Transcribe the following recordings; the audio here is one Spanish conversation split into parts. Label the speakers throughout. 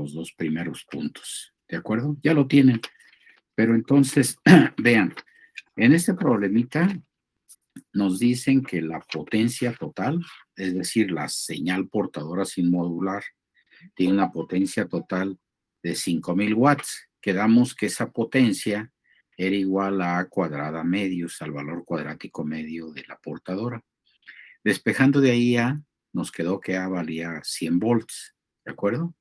Speaker 1: los dos primeros puntos. ¿De acuerdo? Ya lo tienen. Pero entonces, vean, en este problemita nos dicen que la potencia total, es decir, la señal portadora sin modular, tiene una potencia total de 5000 watts. Quedamos que esa potencia era igual a A cuadrada medios, al valor cuadrático medio de la portadora. Despejando de ahí A, nos quedó que A valía 100 volts, ¿de acuerdo?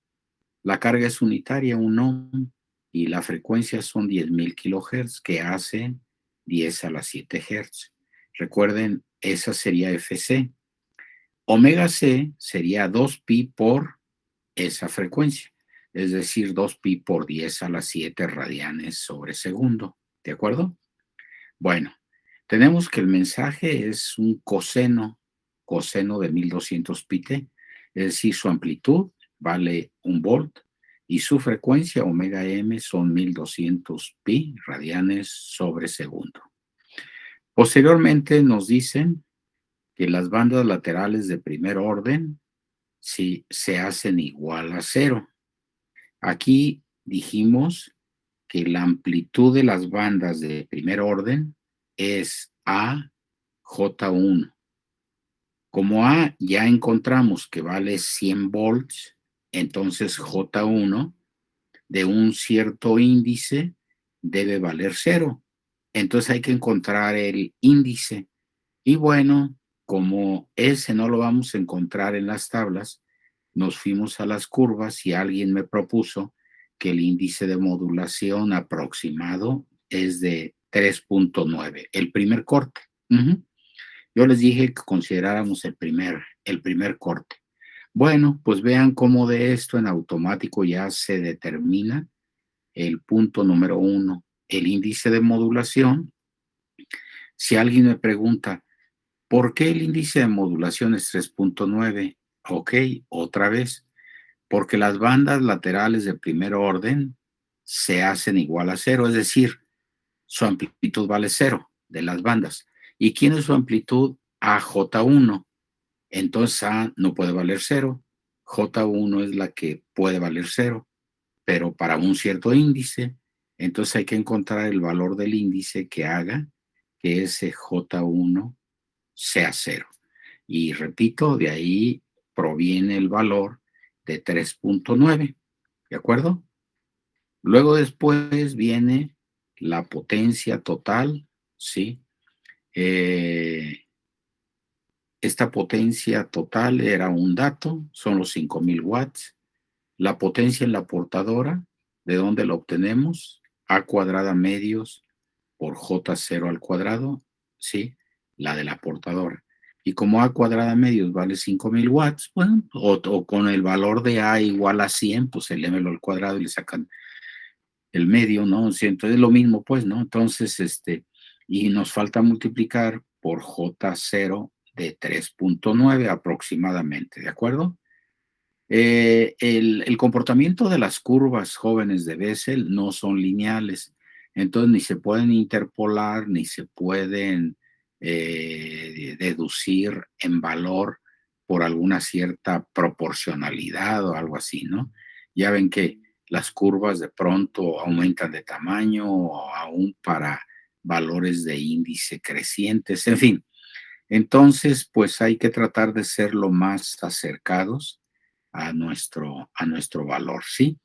Speaker 1: La carga es unitaria, 1 ohm, y la frecuencia son 10.000 kilohertz, que hacen 10 a la 7 hertz. Recuerden, esa sería FC. Omega C sería 2pi por esa frecuencia, es decir, 2pi por 10 a la 7 radianes sobre segundo. ¿De acuerdo? Bueno, tenemos que el mensaje es un coseno de 1200 pi-t, es decir, su amplitud vale 1 volt y su frecuencia omega m son 1200 pi radianes sobre segundo. Posteriormente nos dicen que las bandas laterales de primer orden si se hacen igual a cero. Aquí dijimos que la amplitud de las bandas de primer orden es AJ1. Como A ya encontramos que vale 100 volts, entonces J1 de un cierto índice debe valer cero. Entonces hay que encontrar el índice. Y bueno, como ese no lo vamos a encontrar en las tablas, nos fuimos a las curvas y alguien me propuso que el índice de modulación aproximado es de 3.9, el primer corte. Yo les dije que consideráramos el primer corte. Bueno, pues vean cómo de esto en automático ya se determina el punto número 1, el índice de modulación. Si alguien me pregunta, ¿por qué el índice de modulación es 3.9? Ok, otra vez, porque las bandas laterales de primer orden se hacen igual a cero, es decir, su amplitud vale cero de las bandas. ¿Y quién es su amplitud? AJ1. Entonces A no puede valer cero, J1 es la que puede valer cero, pero para un cierto índice, entonces hay que encontrar el valor del índice que haga que ese J1 sea cero. Y repito, de ahí proviene el valor de 3.9, ¿de acuerdo? Luego después viene la potencia total, ¿sí? Esta potencia total era un dato, son los 5000 watts. La potencia en la portadora, ¿de dónde la obtenemos? A cuadrada medios por J0 al cuadrado, ¿sí? La de la portadora. Y como A cuadrada medios vale 5000 watts, bueno, o con el valor de A igual a 100, pues elévelo al cuadrado y le sacan el medio, ¿no? Sí, entonces es lo mismo, pues, ¿no? Entonces, y nos falta multiplicar por J0 de 3.9 aproximadamente, ¿de acuerdo? El comportamiento de las curvas jóvenes de Bessel no son lineales, entonces ni se pueden interpolar, ni se pueden deducir en valor por alguna cierta proporcionalidad o algo así, ¿no? Ya ven que las curvas de pronto aumentan de tamaño o aún para valores de índice crecientes, en fin. Entonces, pues hay que tratar de ser lo más acercados a nuestro valor, ¿sí?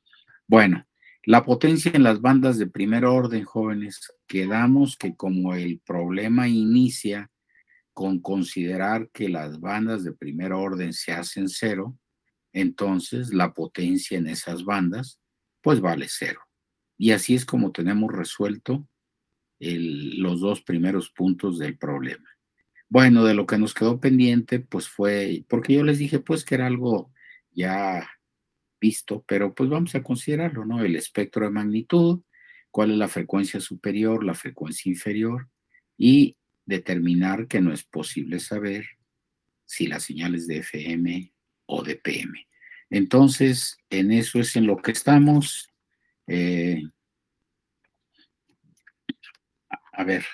Speaker 1: Bueno, la potencia en las bandas de primer orden, jóvenes, quedamos que como el problema inicia con considerar que las bandas de primer orden se hacen cero, entonces la potencia en esas bandas, pues vale cero. Y así es como tenemos resuelto los dos primeros puntos del problema. Bueno, de lo que nos quedó pendiente, pues fue, porque yo les dije, pues que era algo ya visto, pero pues vamos a considerarlo, ¿no? El espectro de magnitud, cuál es la frecuencia superior, la frecuencia inferior, y determinar que no es posible saber si la señal es de FM o de PM. Entonces, en eso es en lo que estamos. Eh, a ver,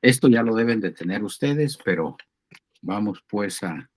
Speaker 1: esto ya lo deben de tener ustedes, pero vamos pues a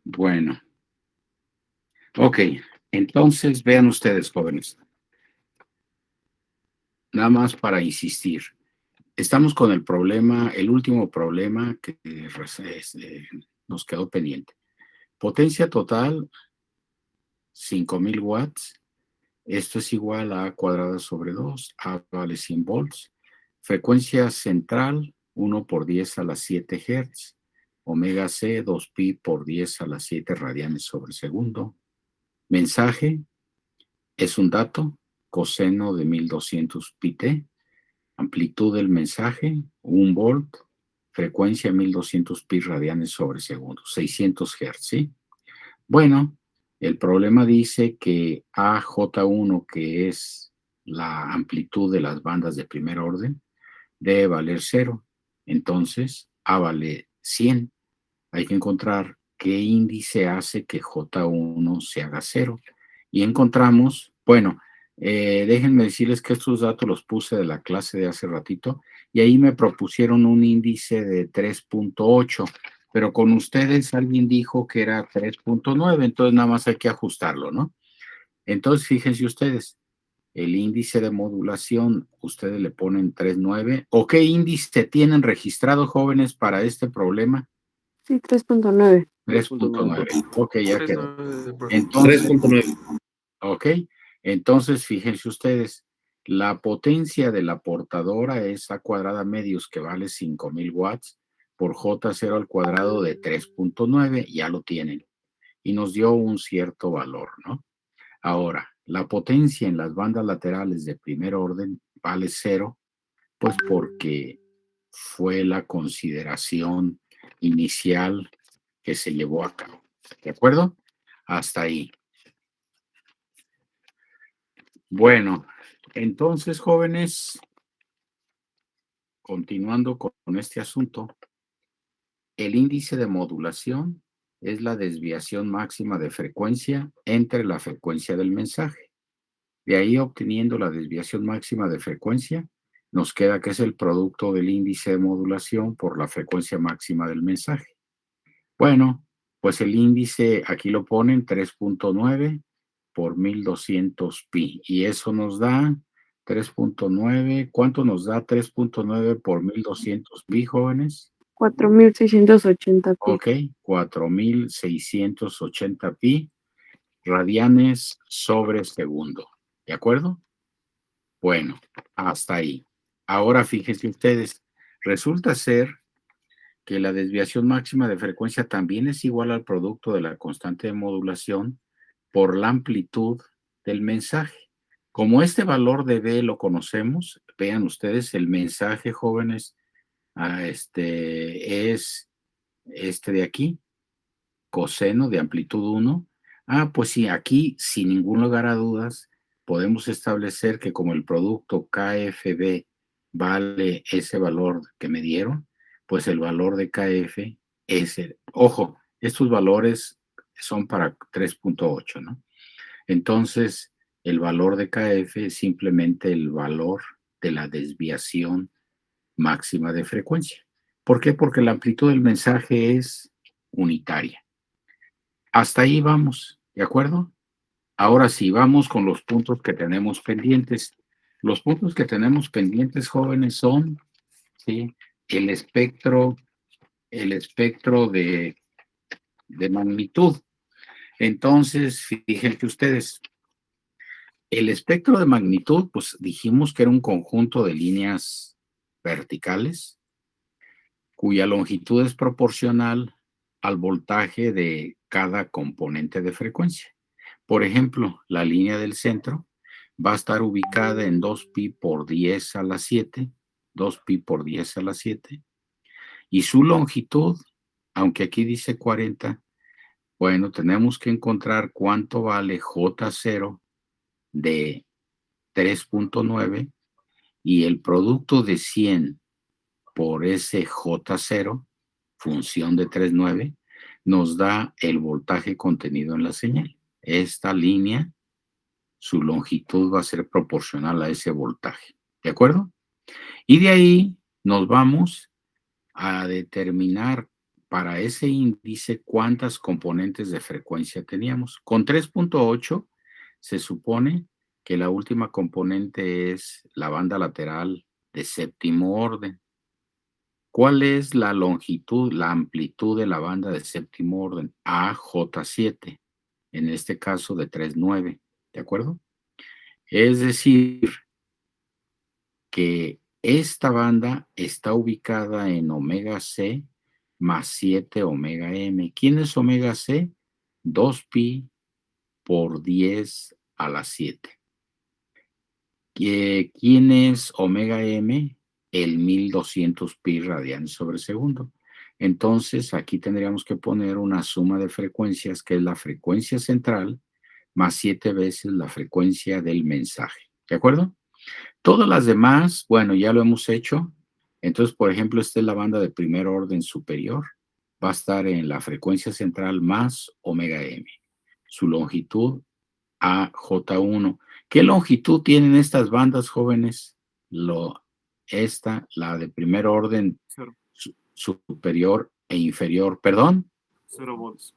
Speaker 1: Bueno, ok. Entonces, vean ustedes, jóvenes, nada más para insistir. Estamos con el problema, el último problema que nos quedó pendiente. Potencia total, 5000 watts. Esto es igual a A cuadrada sobre 2. A vale 100 volts. Frecuencia central, 1 por 10 a la 7 Hz. Omega C, 2pi por 10 a la 7 radianes sobre segundo. Mensaje es un dato, coseno de 1200 pi-t. Amplitud del mensaje, 1 volt. Frecuencia 1200 pi radianes sobre segundo, 600 Hz, ¿sí? Bueno, el problema dice que AJ1, que es la amplitud de las bandas de primer orden, debe valer 0. Entonces, A vale 100. Hay que encontrar qué índice hace que J1 se haga 0. Y encontramos, bueno, déjenme decirles que estos datos los puse de la clase de hace ratito y ahí me propusieron un índice de 3.8, pero con ustedes alguien dijo que era 3.9, entonces nada más hay que ajustarlo, ¿no? Entonces, fíjense ustedes, el índice de modulación, ustedes le ponen 3.9. ¿O qué índice tienen registrado, jóvenes, para este problema?
Speaker 2: Sí, 3.9.
Speaker 1: 3.9. Ok, ya quedó.
Speaker 3: 3.9, profe.
Speaker 1: Entonces,
Speaker 3: 3.9.
Speaker 1: ok, entonces fíjense ustedes, la potencia de la portadora es A cuadrada medios, que vale 5000 watts, por J0 al cuadrado de 3.9, ya lo tienen. Y nos dio un cierto valor, ¿no? Ahora, la potencia en las bandas laterales de primer orden vale 0, pues porque fue la consideración inicial que se llevó a cabo. ¿De acuerdo? Hasta ahí. Bueno, entonces, jóvenes, continuando con este asunto, el índice de modulación es la desviación máxima de frecuencia entre la frecuencia del mensaje. De ahí, obteniendo la desviación máxima de frecuencia, nos queda que es el producto del índice de modulación por la frecuencia máxima del mensaje. Bueno, pues el índice aquí lo ponen 3.9 por 1200 pi, y eso nos da 3.9. ¿Cuánto nos da 3.9 por 1200 pi, jóvenes?
Speaker 2: 4680 pi.
Speaker 1: Ok, 4680 pi radianes sobre segundo. ¿De acuerdo? Bueno, hasta ahí. Ahora fíjense ustedes, resulta ser que la desviación máxima de frecuencia también es igual al producto de la constante de modulación por la amplitud del mensaje. Como este valor de B lo conocemos, vean ustedes, el mensaje, jóvenes, es este de aquí, coseno de amplitud 1. Pues sí, aquí, sin ningún lugar a dudas, podemos establecer que como el producto KFB vale ese valor que me dieron, pues el valor de KF es ojo, estos valores son para 3.8, ¿no? Entonces, el valor de KF es simplemente el valor de la desviación máxima de frecuencia. ¿Por qué? Porque la amplitud del mensaje es unitaria. Hasta ahí vamos, ¿de acuerdo? Ahora sí, vamos con los puntos que tenemos pendientes. Los puntos que tenemos pendientes, jóvenes, son, ¿sí?, el espectro de magnitud. Entonces, fíjense ustedes, el espectro de magnitud, pues dijimos que era un conjunto de líneas verticales cuya longitud es proporcional al voltaje de cada componente de frecuencia. Por ejemplo, la línea del centro va a estar ubicada en 2pi por 10 a la 7, 2pi por 10 a la 7, y su longitud, aunque aquí dice 40, bueno, tenemos que encontrar cuánto vale J0 de 3.9, y el producto de 100 por ese J0, función de 3.9, nos da el voltaje contenido en la señal. Esta línea, su longitud va a ser proporcional a ese voltaje. ¿De acuerdo? Y de ahí nos vamos a determinar para ese índice cuántas componentes de frecuencia teníamos. Con 3.8 se supone que la última componente es la banda lateral de séptimo orden. ¿Cuál es la longitud, la amplitud de la banda de séptimo orden? AJ7, en este caso de 3.9, ¿de acuerdo? Es decir, que esta banda está ubicada en omega C más 7 omega M. ¿Quién es omega C? 2pi por 10 a la 7. ¿Quién es omega M? El 1200 pi radianes sobre segundo. Entonces, aquí tendríamos que poner una suma de frecuencias, que es la frecuencia central, más 7 veces la frecuencia del mensaje. ¿De acuerdo? Todas las demás, bueno, ya lo hemos hecho. Entonces, por ejemplo, esta es la banda de primer orden superior. Va a estar en la frecuencia central más omega M. Su longitud AJ1. ¿Qué longitud tienen estas bandas, jóvenes? La de primer orden
Speaker 3: Cero.
Speaker 1: Superior e inferior. ¿Perdón?
Speaker 3: 0 volts.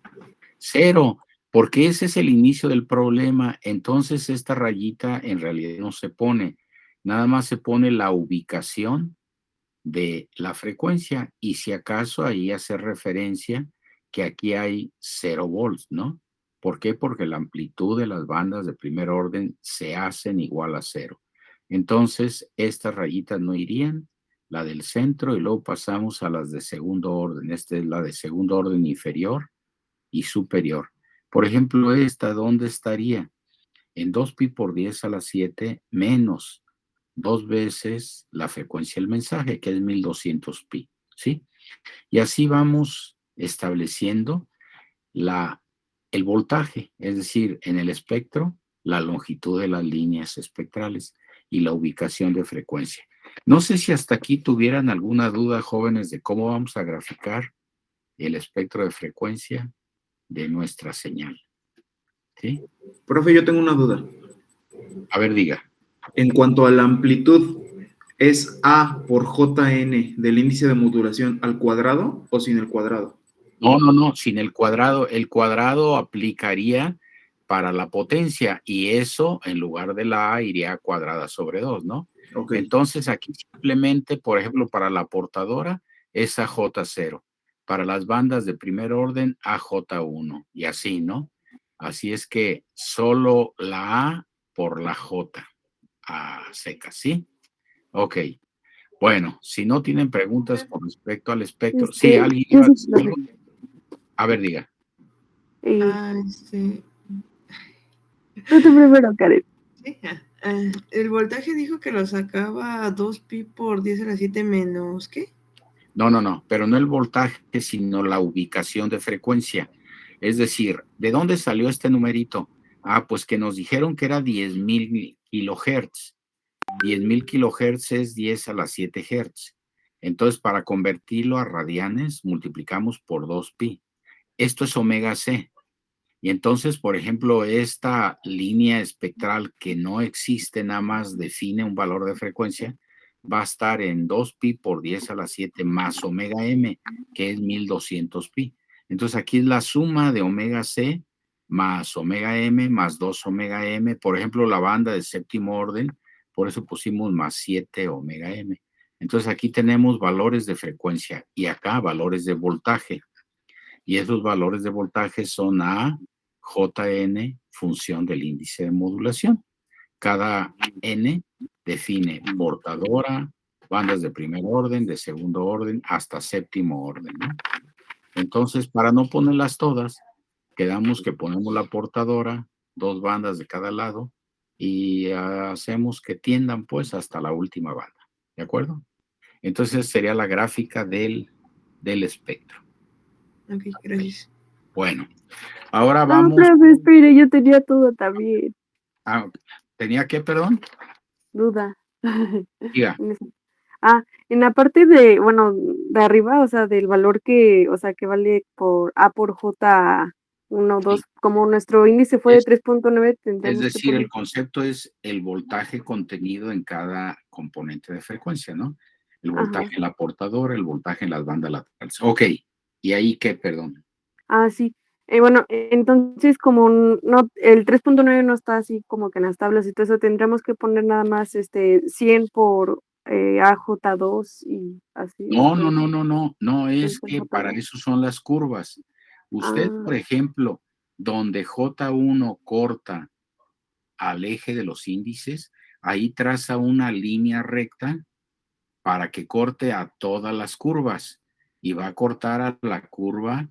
Speaker 1: Cero, porque ese es el inicio del problema. Entonces esta rayita en realidad no se pone, nada más se pone la ubicación de la frecuencia y si acaso ahí hace referencia que aquí hay 0 volts, ¿no? ¿Por qué? Porque la amplitud de las bandas de primer orden se hacen igual a 0. Entonces estas rayitas no irían, la del centro, y luego pasamos a las de segundo orden. Esta es la de segundo orden inferior y superior. Por ejemplo, esta, ¿dónde estaría? En 2pi por 10 a la 7 menos 2 veces la frecuencia del mensaje, que es 1200 pi, ¿sí? Y así vamos estableciendo el voltaje, es decir, en el espectro, la longitud de las líneas espectrales y la ubicación de frecuencia. No sé si hasta aquí tuvieran alguna duda, jóvenes, de cómo vamos a graficar el espectro de frecuencia de nuestra señal. ¿Sí?
Speaker 4: Profe, yo tengo una duda.
Speaker 1: A ver, diga.
Speaker 4: En cuanto a la amplitud, ¿es A por JN del índice de modulación al cuadrado o sin el cuadrado?
Speaker 1: No, sin el cuadrado. El cuadrado aplicaría para la potencia y eso en lugar de la A iría cuadrada sobre 2, ¿no?
Speaker 4: Okay.
Speaker 1: Entonces aquí simplemente, por ejemplo, para la portadora es AJ0. Para las bandas de primer orden, AJ1 y así, ¿no? Así es que solo la A por la J a secas, ¿sí? Ok. Bueno, si no tienen preguntas con respecto al espectro, sí, alguien
Speaker 2: yo
Speaker 1: iba a
Speaker 2: sí,
Speaker 1: decir
Speaker 2: profe.
Speaker 1: algo. A ver, diga.
Speaker 2: Tú primero, Karen.
Speaker 5: Sí, el voltaje dijo que lo sacaba a 2pi por 10 a la 7 menos, ¿qué?
Speaker 1: No, pero no el voltaje, sino la ubicación de frecuencia. Es decir, ¿de dónde salió este numerito? Pues que nos dijeron que era 10.000 kilohertz. 10.000 kilohertz es 10 a la 7 hertz. Entonces, para convertirlo a radianes, multiplicamos por 2pi. Esto es omega C. Y entonces, por ejemplo, esta línea espectral que no existe, nada más define un valor de frecuencia, va a estar en 2pi por 10 a la 7 más omega m, que es 1200 pi. Entonces aquí es la suma de omega c más omega m más 2 omega m. Por ejemplo, la banda de séptimo orden, por eso pusimos más 7 omega m. Entonces aquí tenemos valores de frecuencia y acá valores de voltaje. Y esos valores de voltaje son A, JN, función del índice de modulación. Cada N define portadora, bandas de primer orden, de segundo orden, hasta séptimo orden, ¿no? Entonces, para no ponerlas todas, quedamos que ponemos la portadora, 2 bandas de cada lado, y hacemos que tiendan pues hasta la última banda, ¿de acuerdo? Entonces sería la gráfica del espectro.
Speaker 5: Ok, gracias.
Speaker 1: Bueno, ahora
Speaker 2: No,
Speaker 1: vamos.
Speaker 2: profe, espere, yo tenía todo también.
Speaker 1: ¿Tenía qué, perdón?
Speaker 2: Duda.
Speaker 1: Diga.
Speaker 2: En la parte de, bueno, de arriba, o sea, del valor que, o sea, que vale por A por J 1, 2,
Speaker 1: Sí.
Speaker 2: como nuestro índice fue de
Speaker 1: Es
Speaker 2: 3.9,
Speaker 1: Es
Speaker 2: tendremos que
Speaker 1: decir,
Speaker 2: poner.
Speaker 1: el concepto es el voltaje contenido en cada componente de frecuencia, ¿no? El
Speaker 2: Ajá.
Speaker 1: voltaje en la portadora, el voltaje en las bandas laterales. Ok, ¿Y ahí qué, perdón?
Speaker 2: Ah, sí. Bueno, entonces como no, el 3.9 no está así como que en las tablas y todo eso, tendríamos que poner nada más 100 por AJ2 y así
Speaker 1: No, no,
Speaker 2: después
Speaker 1: no, no, no, no,
Speaker 2: 100
Speaker 1: es
Speaker 2: por
Speaker 1: que para
Speaker 2: J2.
Speaker 1: eso son las curvas. Usted,
Speaker 2: Ah,
Speaker 1: por ejemplo, donde J1 corta al eje de los índices, ahí traza una línea recta para que corte a todas las curvas y va a cortar a la curva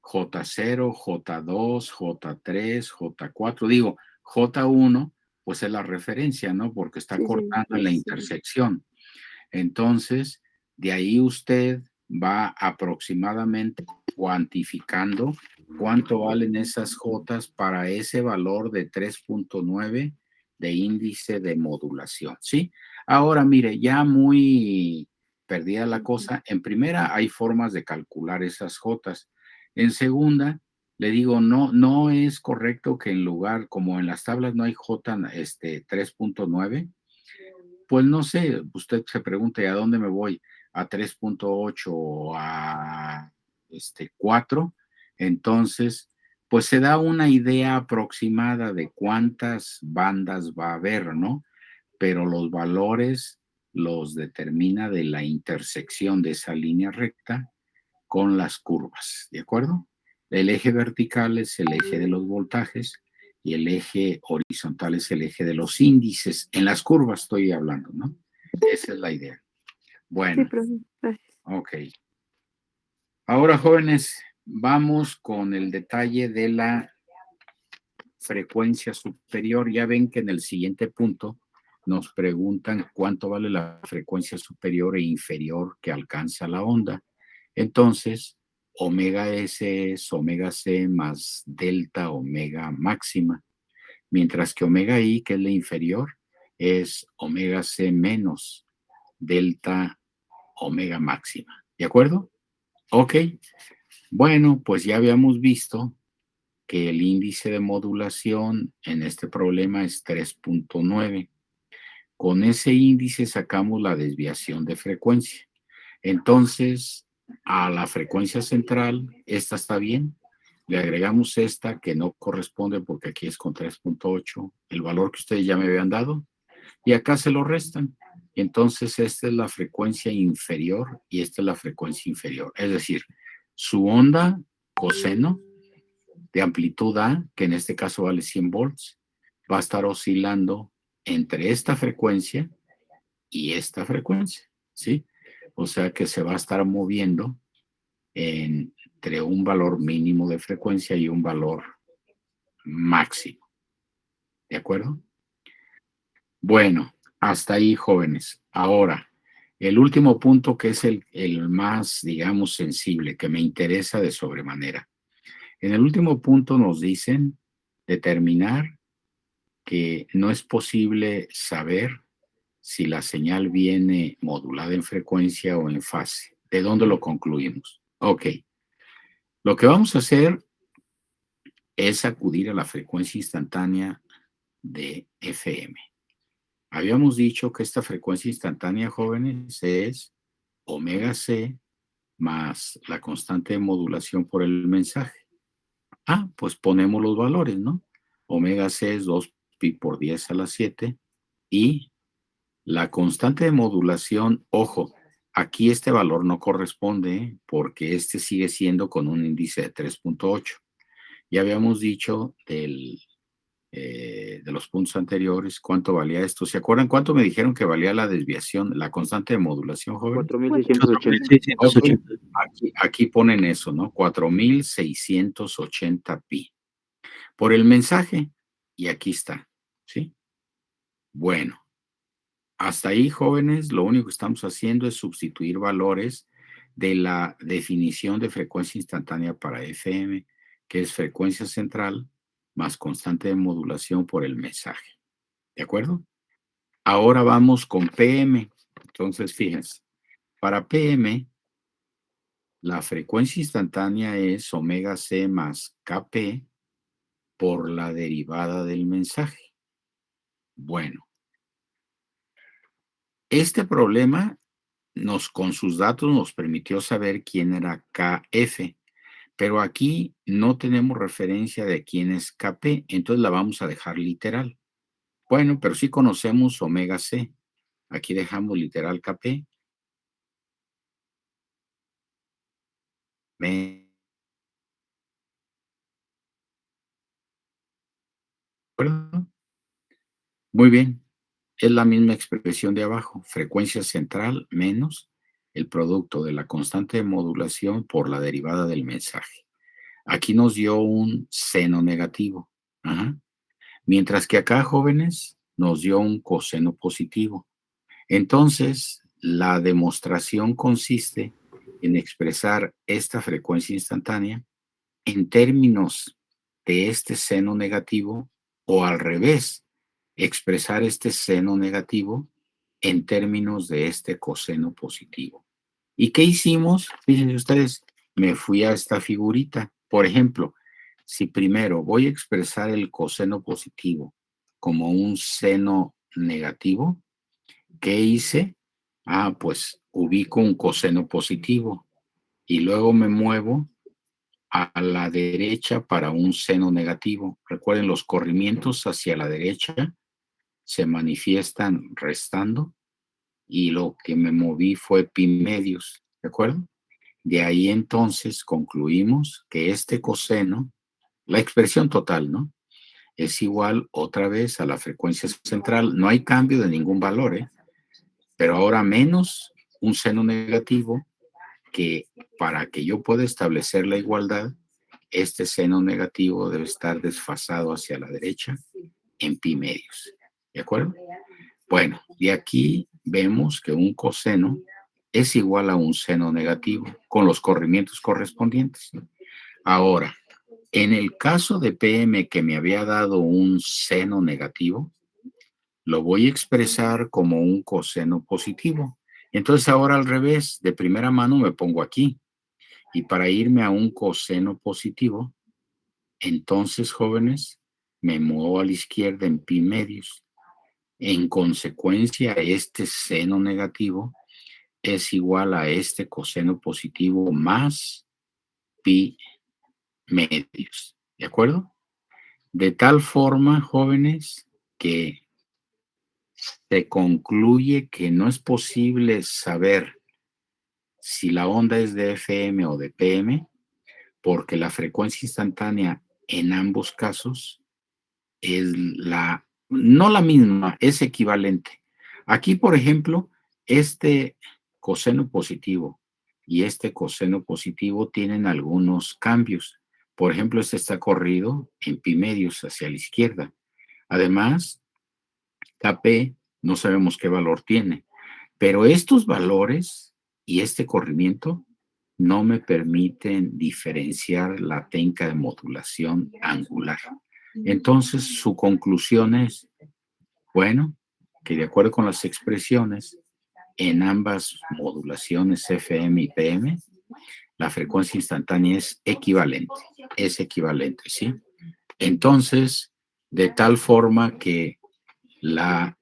Speaker 1: J0, J2, J3, J4. Digo, J1, pues es la referencia, ¿no? Porque está
Speaker 2: sí, sí,
Speaker 1: cortando en la
Speaker 2: sí.
Speaker 1: intersección. Entonces, de ahí usted va aproximadamente cuantificando cuánto valen esas Jotas para ese valor de 3.9 de índice de modulación, ¿sí? Ahora, mire, ya muy perdida la
Speaker 2: Ujú.
Speaker 1: cosa, en primera hay formas de calcular esas Jotas. En segunda, le digo, no es correcto que en lugar, como en las tablas no hay J 3.9, pues no sé, usted se pregunte a dónde me voy, a 3.8 o a 4, entonces, pues se da una idea aproximada de cuántas bandas va a haber, ¿no? Pero los valores los determina de la intersección de esa línea recta con las curvas, ¿de acuerdo? El eje vertical es el eje de los voltajes y el eje horizontal es el eje de los índices. En las curvas estoy hablando, ¿no? Esa es la idea.
Speaker 2: Sí,
Speaker 1: Bueno,
Speaker 2: profe, gracias.
Speaker 1: ok. Ahora, jóvenes, vamos con el detalle de la frecuencia superior. Ya ven que en el siguiente punto nos preguntan cuánto vale la frecuencia superior e inferior que alcanza la onda. Entonces, omega S es omega C más delta omega máxima, mientras que omega I, que es la inferior, es omega C menos delta omega máxima. ¿De acuerdo? Ok. Bueno, pues ya habíamos visto que el índice de modulación en este problema es 3.9. Con ese índice sacamos la desviación de frecuencia. Entonces, a la frecuencia central, esta está bien. Le agregamos esta que no corresponde porque aquí es con 3.8, el valor que ustedes ya me habían dado, y acá se lo restan. Entonces, esta es la frecuencia inferior y esta es la frecuencia inferior. Es decir, su onda coseno de amplitud A, que en este caso vale 100 volts, va a estar oscilando entre esta frecuencia y esta frecuencia, ¿sí? O sea que se va a estar moviendo entre un valor mínimo de frecuencia y un valor máximo, ¿de acuerdo? Bueno, hasta ahí, jóvenes. Ahora, el último punto que es el más, digamos, sensible, que me interesa de sobremanera. En el último punto nos dicen determinar que no es posible saber si la señal viene modulada en frecuencia o en fase. ¿De dónde lo concluimos? Ok. Lo que vamos a hacer es acudir a la frecuencia instantánea de FM. Habíamos dicho que esta frecuencia instantánea, jóvenes, es omega C más la constante de modulación por el mensaje. Ah, pues ponemos los valores, ¿no? Omega C es 2 pi por 10 a la 7 y la constante de modulación, ojo, aquí este valor no corresponde, ¿eh? Porque este sigue siendo con un índice de 3.8. Ya habíamos dicho de los puntos anteriores cuánto valía esto. ¿Se acuerdan cuánto me dijeron que valía la desviación, la constante de modulación, joven?
Speaker 4: 4680.
Speaker 3: 4680.
Speaker 1: Aquí ponen eso, ¿no? 4680 pi. Por el mensaje, y aquí está, ¿sí? Bueno. Hasta ahí, jóvenes, lo único que estamos haciendo es sustituir valores de la definición de frecuencia instantánea para FM, que es frecuencia central más constante de modulación por el mensaje. ¿De acuerdo? Ahora vamos con PM. Entonces, fíjense, para PM, la frecuencia instantánea es omega C más Kp por la derivada del mensaje. Bueno, este problema con sus datos nos permitió saber quién era KF. Pero aquí no tenemos referencia de quién es Kp, entonces la vamos a dejar literal. Bueno, pero sí conocemos omega C. Aquí dejamos literal Kp. ¿De acuerdo? Muy bien. Es la misma expresión de abajo. Frecuencia central menos el producto de la constante de modulación por la derivada del mensaje. Aquí nos dio un seno negativo. Ajá. Mientras que acá, jóvenes, nos dio un coseno positivo. Entonces, la demostración consiste en expresar esta frecuencia instantánea en términos de este seno negativo o al revés, expresar este seno negativo en términos de este coseno positivo. ¿Y qué hicimos? Fíjense ustedes, me fui a esta figurita. Por ejemplo, si primero voy a expresar el coseno positivo como un seno negativo, ¿qué hice? Pues ubico un coseno positivo y luego me muevo a la derecha para un seno negativo. Recuerden, los corrimientos hacia la derecha se manifiestan restando y lo que me moví fue pi medios, ¿de acuerdo? De ahí entonces concluimos que este coseno, la expresión total, ¿no? Es igual otra vez a la frecuencia central. No hay cambio de ningún valor, ¿eh? Pero ahora menos un seno negativo que para que yo pueda establecer la igualdad, este seno negativo debe estar desfasado hacia la derecha en pi medios. ¿De acuerdo? Bueno, y aquí vemos que un coseno es igual a un seno negativo con los corrimientos correspondientes. Ahora, en el caso de PM que me había dado un seno negativo, lo voy a expresar como un coseno positivo. Entonces ahora al revés, de primera mano me pongo aquí. Y para irme a un coseno positivo, entonces, jóvenes, me muevo a la izquierda en pi medios. En consecuencia, este seno negativo es igual a este coseno positivo más pi medios. ¿De acuerdo? De tal forma, jóvenes, que se concluye que no es posible saber si la onda es de FM o de PM, porque la frecuencia instantánea en ambos casos es no la misma, es equivalente. Aquí, por ejemplo, este coseno positivo y este coseno positivo tienen algunos cambios. Por ejemplo, este está corrido en pi medios hacia la izquierda. Además, Kp no sabemos qué valor tiene, pero estos valores y este corrimiento no me permiten diferenciar la técnica de modulación angular. Entonces, su conclusión es, bueno, que de acuerdo con las expresiones en ambas modulaciones FM y PM, la frecuencia instantánea es equivalente, ¿sí? Entonces, de tal forma que la...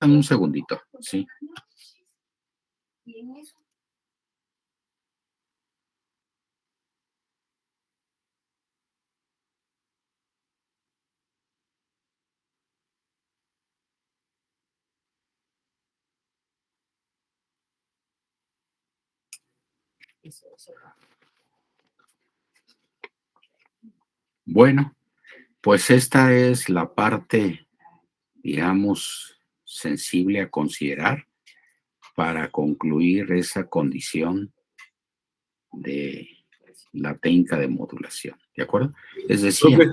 Speaker 1: Un segundito, ¿sí? Bueno, pues esta es la parte, digamos, sensible a considerar para concluir esa condición de la técnica de modulación. ¿De acuerdo? Les decía,
Speaker 4: Profe,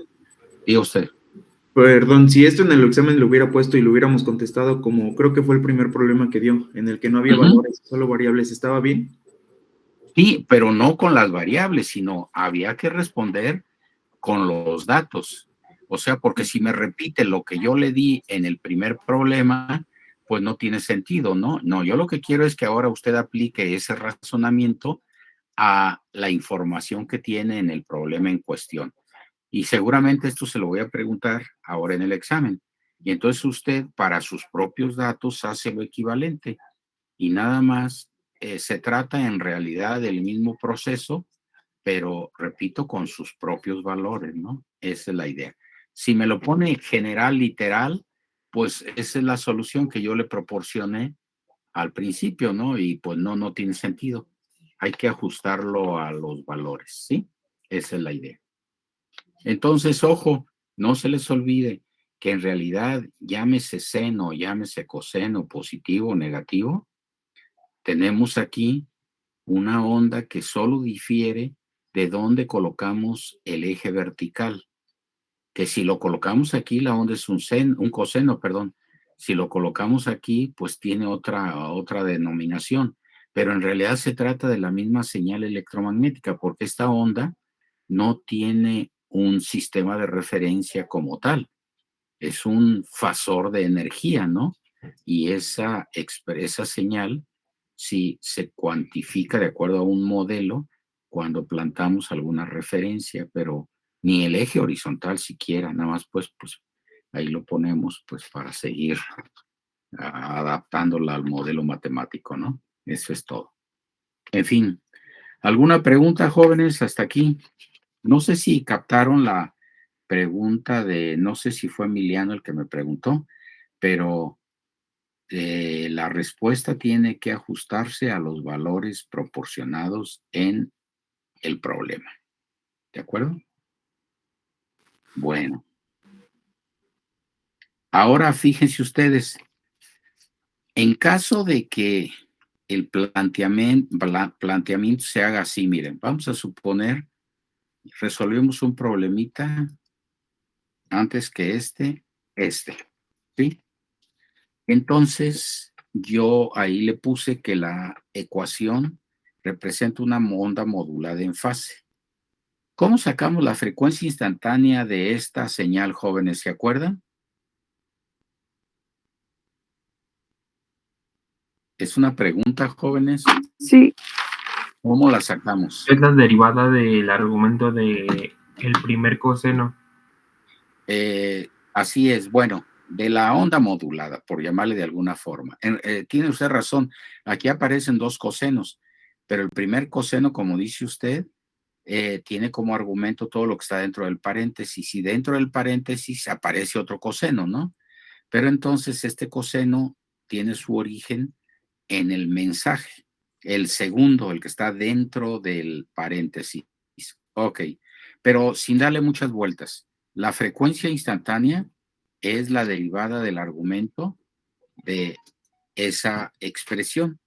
Speaker 1: diga usted.
Speaker 4: perdón, si esto en el examen lo hubiera puesto y lo hubiéramos contestado como creo que fue el primer problema que dio, en el que no había valores, solo variables, ¿estaba bien?
Speaker 1: Sí, pero no con las variables, sino había que responder con los datos. O sea, porque si me repite lo que yo le di en el primer problema, pues no tiene sentido, ¿no? No, yo lo que quiero es que ahora usted aplique ese razonamiento a la información que tiene en el problema en cuestión. Y seguramente esto se lo voy a preguntar ahora en el examen. Y entonces usted, para sus propios datos, hace lo equivalente. y nada más se trata en realidad del mismo proceso, pero repito, con sus propios valores, ¿no? Esa es la idea. Si me lo pone general, literal, pues esa es la solución que yo le proporcioné al principio, ¿no? Y pues no tiene sentido. Hay que ajustarlo a los valores, ¿sí? Esa es la idea. Entonces, ojo, no se les olvide que en realidad, llámese seno, llámese coseno, positivo o negativo, tenemos aquí una onda que solo difiere de dónde colocamos el eje vertical. Que si lo colocamos aquí, la onda es un coseno, perdón. Si lo colocamos aquí, pues tiene otra denominación. Pero en realidad se trata de la misma señal electromagnética, porque esta onda no tiene un sistema de referencia como tal. Es un fasor de energía, ¿no? Y esa señal, si se cuantifica de acuerdo a un modelo, cuando plantamos alguna referencia, pero ni el eje horizontal siquiera, nada más pues ahí lo ponemos pues para seguir adaptándola al modelo matemático, ¿no? Eso es todo. En fin, ¿alguna pregunta, jóvenes, hasta aquí? No sé si captaron la pregunta no sé si fue Emiliano el que me preguntó, pero la respuesta tiene que ajustarse a los valores proporcionados en el problema. ¿De acuerdo? Bueno. Ahora fíjense ustedes, en caso de que el planteamiento se haga así, miren, vamos a suponer, resolvemos un problemita antes que este, ¿sí? Entonces, yo ahí le puse que la ecuación representa una onda modulada en fase. ¿Cómo sacamos la frecuencia instantánea de esta señal, jóvenes? ¿Se acuerdan? Es una pregunta, jóvenes.
Speaker 2: Sí.
Speaker 1: ¿Cómo la sacamos?
Speaker 3: Es la derivada del argumento de el primer coseno.
Speaker 1: Así es, bueno, de la onda modulada, por llamarle de alguna forma. Tiene usted razón, aquí aparecen dos cosenos, pero el primer coseno, como dice usted, tiene como argumento todo lo que está dentro del paréntesis, y dentro del paréntesis aparece otro coseno, ¿no? Pero entonces este coseno tiene su origen en el mensaje, el segundo, el que está dentro del paréntesis. Ok, pero sin darle muchas vueltas. La frecuencia instantánea es la derivada del argumento de esa expresión.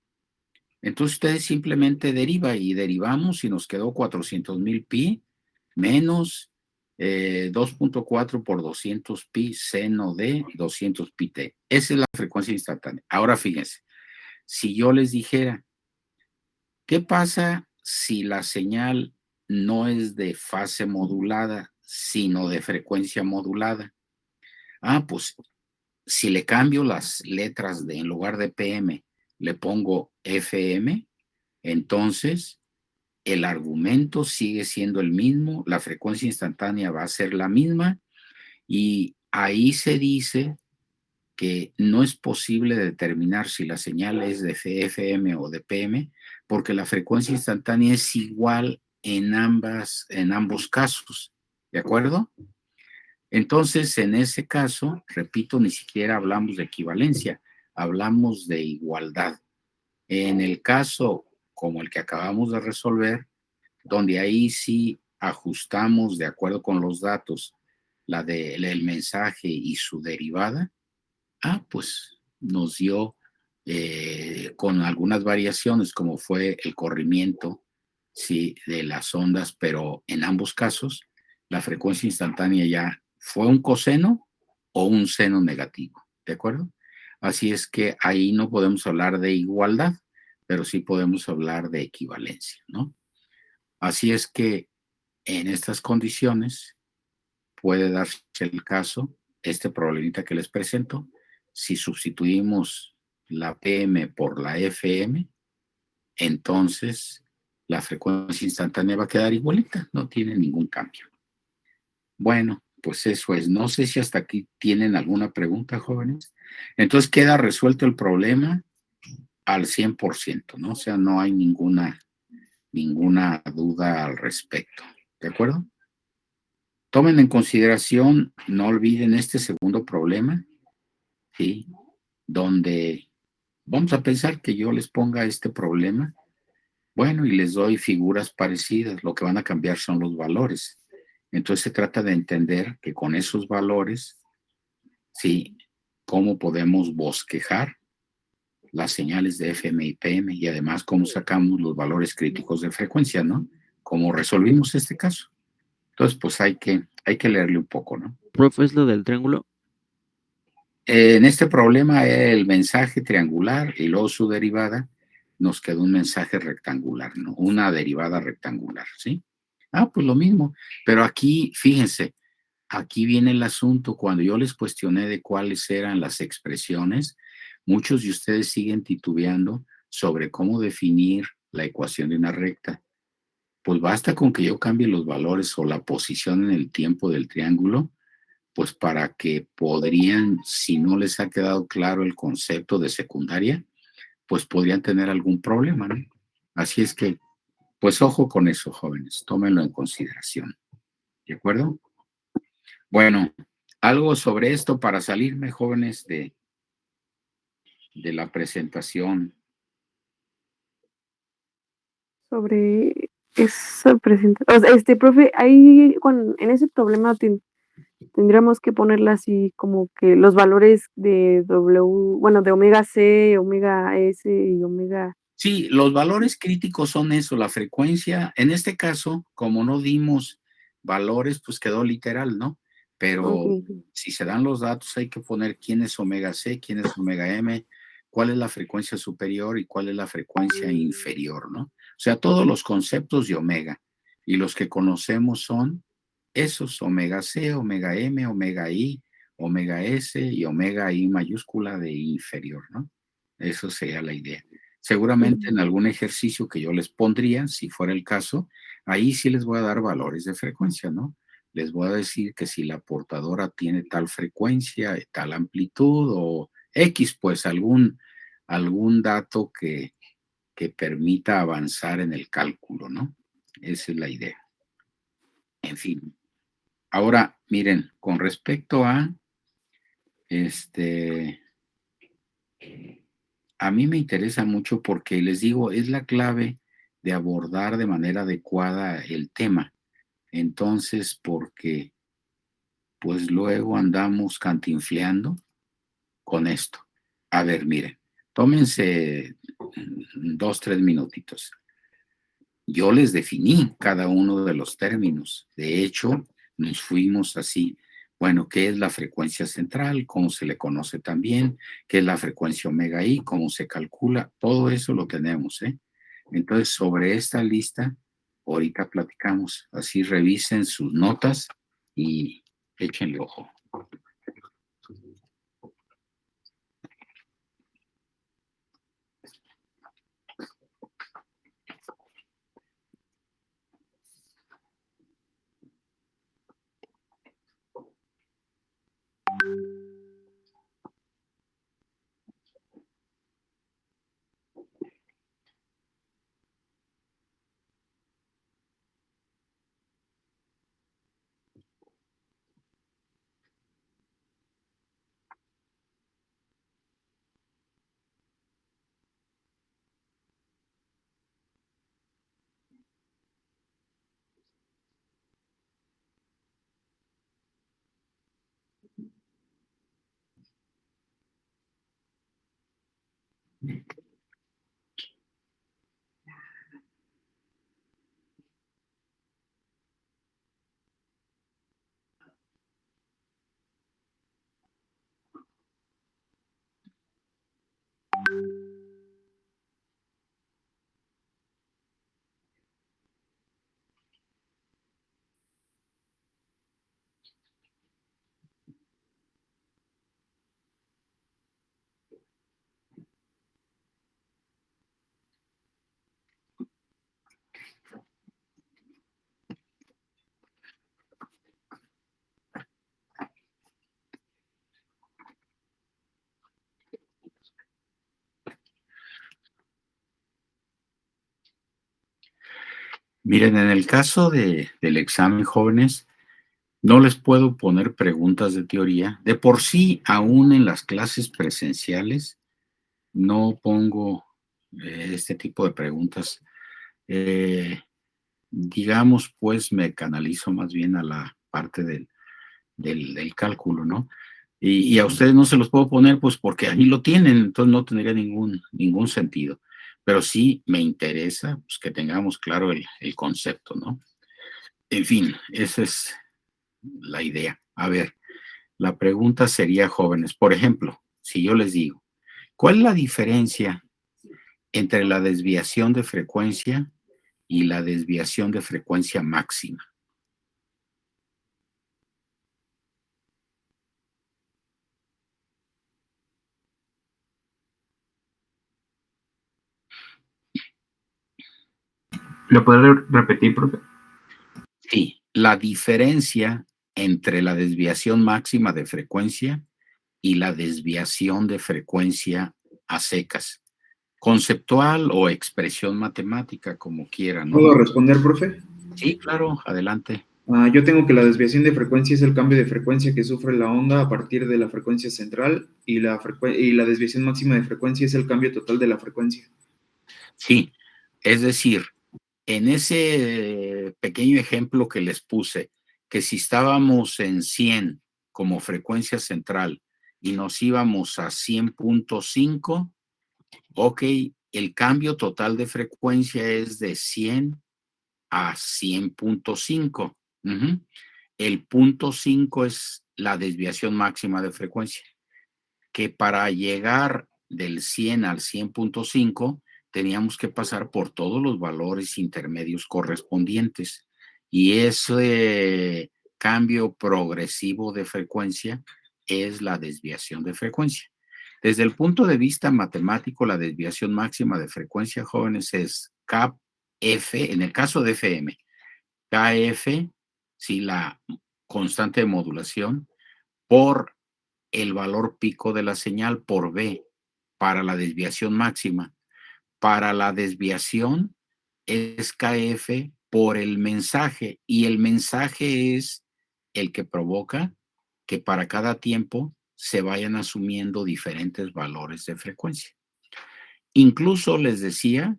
Speaker 1: Entonces ustedes simplemente deriva y derivamos y nos quedó 400,000 pi menos 2.4 por 200 pi seno de 200 pi t. Esa es la frecuencia instantánea. Ahora fíjense, si yo les dijera, ¿qué pasa si la señal no es de fase modulada, sino de frecuencia modulada? Pues si le cambio las letras en lugar de PM, le pongo FM, entonces el argumento sigue siendo el mismo, la frecuencia instantánea va a ser la misma, y ahí se dice que no es posible determinar si la señal es de FM o de PM, porque la frecuencia instantánea es igual en ambos casos. ¿De acuerdo? Entonces, en ese caso, repito, ni siquiera hablamos de equivalencia, hablamos de igualdad. En el caso como el que acabamos de resolver, donde ahí sí ajustamos de acuerdo con los datos el mensaje y su derivada, pues nos dio con algunas variaciones, como fue el corrimiento, sí, de las ondas, pero en ambos casos la frecuencia instantánea ya fue un coseno o un seno negativo, ¿de acuerdo? Así es que ahí no podemos hablar de igualdad, pero sí podemos hablar de equivalencia, ¿no? Así es que en estas condiciones puede darse el caso, este problemita que les presento, si sustituimos la PM por la FM, entonces la frecuencia instantánea va a quedar igualita, no tiene ningún cambio. Bueno, pues eso es. No sé si hasta aquí tienen alguna pregunta, jóvenes. Entonces queda resuelto el problema. al 100%, ¿no? O sea, no hay ninguna duda al respecto. ¿De acuerdo? Tomen en consideración, no olviden este segundo problema, ¿sí? Donde vamos a pensar que yo les ponga este problema, bueno, y les doy figuras parecidas, lo que van a cambiar son los valores. Entonces se trata de entender que con esos valores, ¿sí? ¿Cómo podemos bosquejar las señales de FM y PM y además cómo sacamos los valores críticos de frecuencia, ¿no? ¿Cómo resolvimos este caso? Entonces, pues hay que leerle un poco, ¿no?
Speaker 6: Profe, ¿es lo del triángulo?
Speaker 1: En este problema el mensaje triangular y luego su derivada, nos quedó un mensaje rectangular, ¿no? Una derivada rectangular, ¿sí? Ah, pues lo mismo. Pero aquí, fíjense, aquí viene el asunto. Cuando yo les cuestioné de cuáles eran las expresiones, muchos de ustedes siguen titubeando sobre cómo definir la ecuación de una recta. Pues basta con que yo cambie los valores o la posición en el tiempo del triángulo, pues para que podrían, si no les ha quedado claro el concepto de secundaria, pues podrían tener algún problema, ¿no? Así es que, pues ojo con eso, jóvenes, tómenlo en consideración. ¿De acuerdo? Bueno, algo sobre esto para salirme, jóvenes, de la presentación.
Speaker 2: Sobre esa presentación. O sea, profe, ahí en ese problema tendríamos que ponerle así como que los valores de W, bueno, de omega C, omega S y omega.
Speaker 1: Sí, los valores críticos son eso, la frecuencia. En este caso, como no dimos valores, pues quedó literal, ¿no? Pero
Speaker 2: Ok.
Speaker 1: si se dan los datos, hay que poner quién es omega C, quién es omega M, cuál es la frecuencia superior y cuál es la frecuencia inferior, ¿no? O sea, todos los conceptos de omega. Y los que conocemos son esos, omega C, omega M, omega I, omega S y omega I mayúscula de inferior, ¿no? Eso sería la idea. Seguramente en algún ejercicio que yo les pondría, si fuera el caso, ahí sí les voy a dar valores de frecuencia, ¿no? Les voy a decir que si la portadora tiene tal frecuencia, tal amplitud o X, pues algún dato que permita avanzar en el cálculo, ¿no? Esa es la idea. En fin. Ahora, miren, con respecto a a mí me interesa mucho porque les digo, es la clave de abordar de manera adecuada el tema. Entonces, porque pues luego andamos cantinfleando con esto. A ver, miren, tómense 2, 3 minutitos. Yo les definí cada uno de los términos. De hecho, nos fuimos así. Bueno, ¿qué es la frecuencia central? ¿Cómo se le conoce también? ¿Qué es la frecuencia omega i? ¿Cómo se calcula? Todo eso lo tenemos, ¿eh? Entonces, sobre esta lista, ahorita platicamos. Así revisen sus notas y échenle ojo. Miren, en el caso del examen, jóvenes, no les puedo poner preguntas de teoría. De por sí, aún en las clases presenciales, no pongo este tipo de preguntas. Digamos, pues me canalizo más bien a la parte del cálculo, ¿no? Y a ustedes no se los puedo poner, pues porque ahí lo tienen, entonces no tendría ningún sentido. Pero sí me interesa pues, que tengamos claro el concepto, ¿no? En fin, esa es la idea. A ver, la pregunta sería, jóvenes, por ejemplo, si yo les digo, ¿cuál es la diferencia entre la desviación de frecuencia y la desviación de frecuencia máxima?
Speaker 3: ¿Lo puede repetir, profe?
Speaker 1: Sí, la diferencia entre la desviación máxima de frecuencia y la desviación de frecuencia a secas. Conceptual o expresión matemática, como quieran, ¿no?
Speaker 4: ¿Puedo responder, profe?
Speaker 1: Sí, claro, adelante.
Speaker 4: Yo tengo que la desviación de frecuencia es el cambio de frecuencia que sufre la onda a partir de la frecuencia central y la desviación máxima de frecuencia es el cambio total de la frecuencia.
Speaker 1: Sí, es decir, en ese pequeño ejemplo que les puse, que si estábamos en 100 como frecuencia central y nos íbamos a 100.5, ok, el cambio total de frecuencia es de 100 a 100.5. El punto 5 es la desviación máxima de frecuencia, que para llegar del 100 al 100.5 teníamos que pasar por todos los valores intermedios correspondientes. Y ese cambio progresivo de frecuencia es la desviación de frecuencia. Desde el punto de vista matemático, la desviación máxima de frecuencia, jóvenes, es KF, en el caso de FM, KF, sí, la constante de modulación, por el valor pico de la señal, por B, para la desviación máxima. Para la desviación es KF por el mensaje, y el mensaje es el que provoca que para cada tiempo se vayan asumiendo diferentes valores de frecuencia. Incluso les decía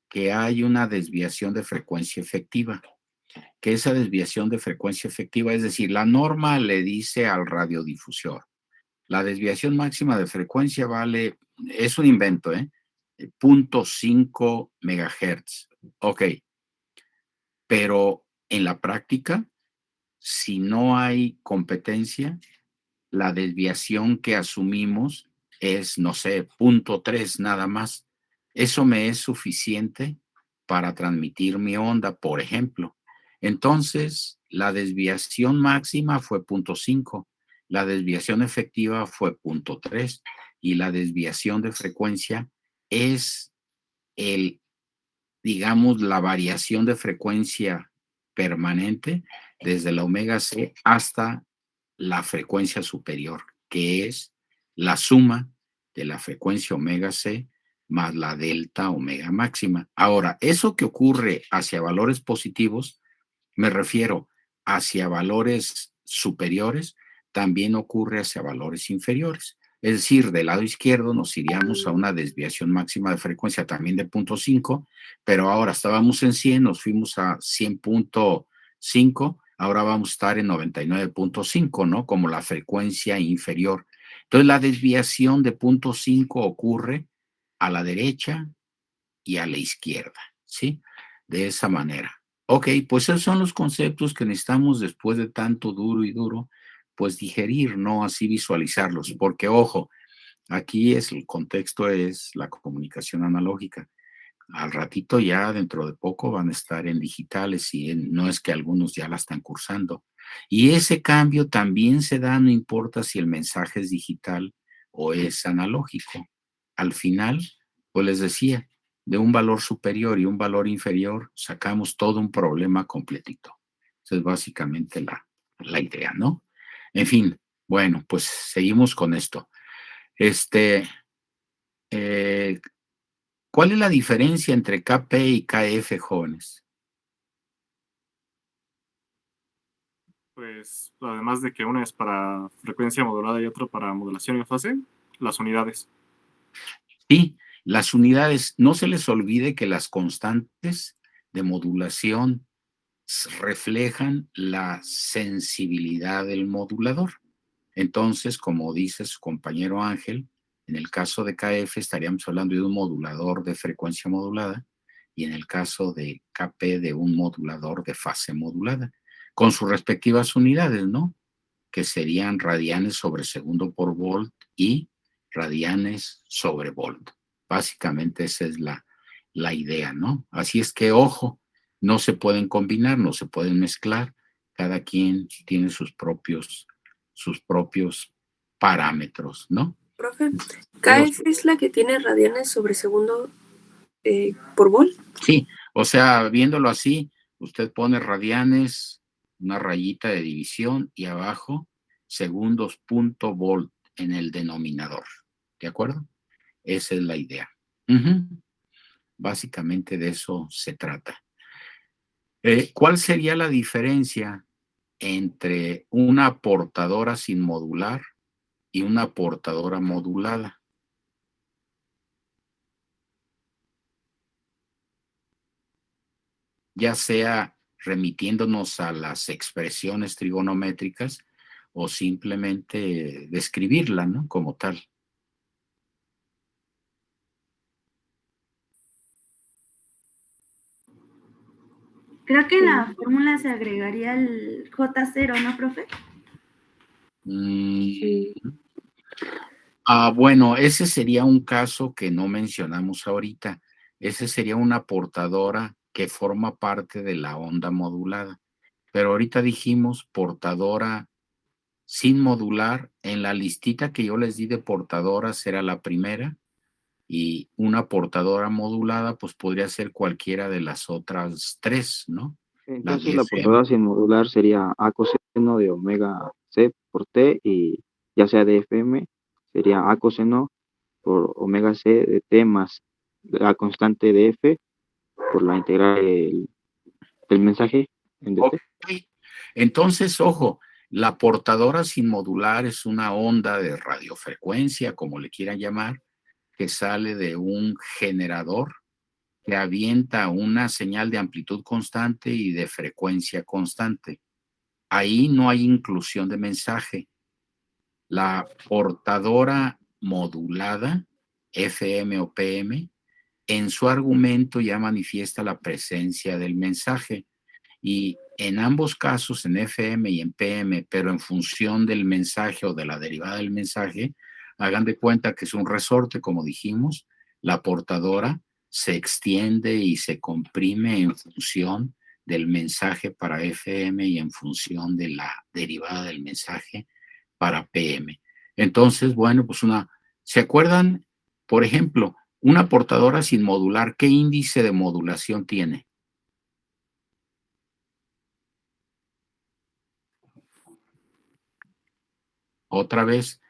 Speaker 1: que hay una desviación de frecuencia efectiva, que esa desviación de frecuencia efectiva, es decir, la norma le dice al radiodifusor, la desviación máxima de frecuencia vale, es un invento, 0.5 megahertz. Ok, pero en la práctica, si no hay competencia, la desviación que asumimos es, no sé, 0.3 nada más. Eso me es suficiente para transmitir mi onda, por ejemplo. Entonces, la desviación máxima fue 0.5, la desviación efectiva fue 0.3 y la desviación de frecuencia es digamos, la variación de frecuencia permanente desde la omega C hasta la frecuencia superior, que es la suma de la frecuencia omega C más la delta omega máxima. Ahora, eso que ocurre hacia valores positivos, me refiero hacia valores superiores, también ocurre hacia valores inferiores. Es decir, del lado izquierdo nos iríamos a una desviación máxima de frecuencia también de 0.5, pero ahora estábamos en 100, nos fuimos a 100.5, ahora vamos a estar en 99.5, ¿no? Como la frecuencia inferior. Entonces, la desviación de 0.5 ocurre a la derecha y a la izquierda, ¿sí? De esa manera. Ok, pues esos son los conceptos que necesitamos después de tanto duro y duro, pues digerir, ¿no? Así visualizarlos, porque ojo, aquí el contexto es la comunicación analógica. Al ratito ya, dentro de poco, van a estar en digitales y no es que algunos ya la están cursando. Y ese cambio también se da, no importa si el mensaje es digital o es analógico. Al final, pues les decía, de un valor superior y un valor inferior, sacamos todo un problema completito. Esa es básicamente la idea, ¿no? En fin, bueno, pues seguimos con esto. ¿Cuál es la diferencia entre KP y KF, jóvenes?
Speaker 6: Pues además de que una es para frecuencia modulada y otra para modulación en fase, las unidades.
Speaker 1: Sí, las unidades, no se les olvide que las constantes de modulación reflejan la sensibilidad del modulador. Entonces, como dice su compañero Ángel, en el caso de KF estaríamos hablando de un modulador de frecuencia modulada y en el caso de KP de un modulador de fase modulada, con sus respectivas unidades, ¿no? Que serían radianes sobre segundo por volt y radianes sobre volt. Básicamente esa es la idea, ¿no? Así es que, ojo, no se pueden combinar, no se pueden mezclar, cada quien tiene sus propios parámetros, ¿no?
Speaker 7: Profe, ¿KF es la que tiene radianes sobre segundo por volt?
Speaker 1: Sí, o sea, viéndolo así, usted pone radianes, una rayita de división y abajo segundos punto volt en el denominador, ¿de acuerdo? Esa es la idea. Básicamente de eso se trata. ¿Cuál sería la diferencia entre una portadora sin modular y una portadora modulada? Ya sea remitiéndonos a las expresiones trigonométricas o simplemente describirla, ¿no? Como tal.
Speaker 8: Creo que en la fórmula se agregaría el J0, ¿no, profe?
Speaker 2: Sí.
Speaker 1: Bueno, ese sería un caso que no mencionamos ahorita. Ese sería una portadora que forma parte de la onda modulada. Pero ahorita dijimos portadora sin modular. En la listita que yo les di de portadoras era la primera. Y una portadora modulada, pues podría ser cualquiera de las otras tres, ¿no?
Speaker 9: Entonces la portadora sin modular sería A coseno de omega C por T y ya sea de FM, sería A coseno por omega C de T más la constante de F por la integral del mensaje en DT.
Speaker 1: Okay. Entonces, ojo, la portadora sin modular es una onda de radiofrecuencia, como le quieran llamar, que sale de un generador que avienta una señal de amplitud constante y de frecuencia constante. Ahí no hay inclusión de mensaje. La portadora modulada, FM o PM, en su argumento ya manifiesta la presencia del mensaje. Y en ambos casos, en FM y en PM, pero en función del mensaje o de la derivada del mensaje, hagan de cuenta que es un resorte, como dijimos, la portadora se extiende y se comprime en función del mensaje para FM y en función de la derivada del mensaje para PM. Entonces, bueno, pues ¿se acuerdan? Por ejemplo, una portadora sin modular, ¿qué índice de modulación tiene? Otra vez.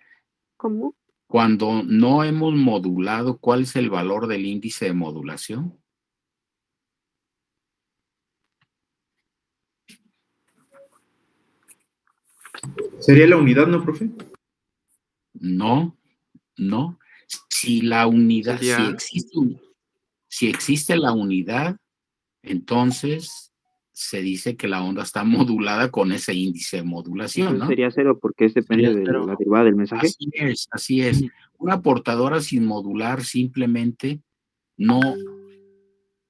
Speaker 2: ¿Cómo?
Speaker 1: Cuando no hemos modulado, ¿cuál es el valor del índice de modulación?
Speaker 4: ¿Sería la unidad, no, profe?
Speaker 1: No. Si la unidad,
Speaker 3: Sería...
Speaker 1: si existe la unidad, entonces se dice que la onda está modulada con ese índice de modulación,
Speaker 9: Entonces
Speaker 1: ¿no?
Speaker 9: sería cero porque depende de la derivada del mensaje.
Speaker 1: Así es. Una portadora sin modular simplemente no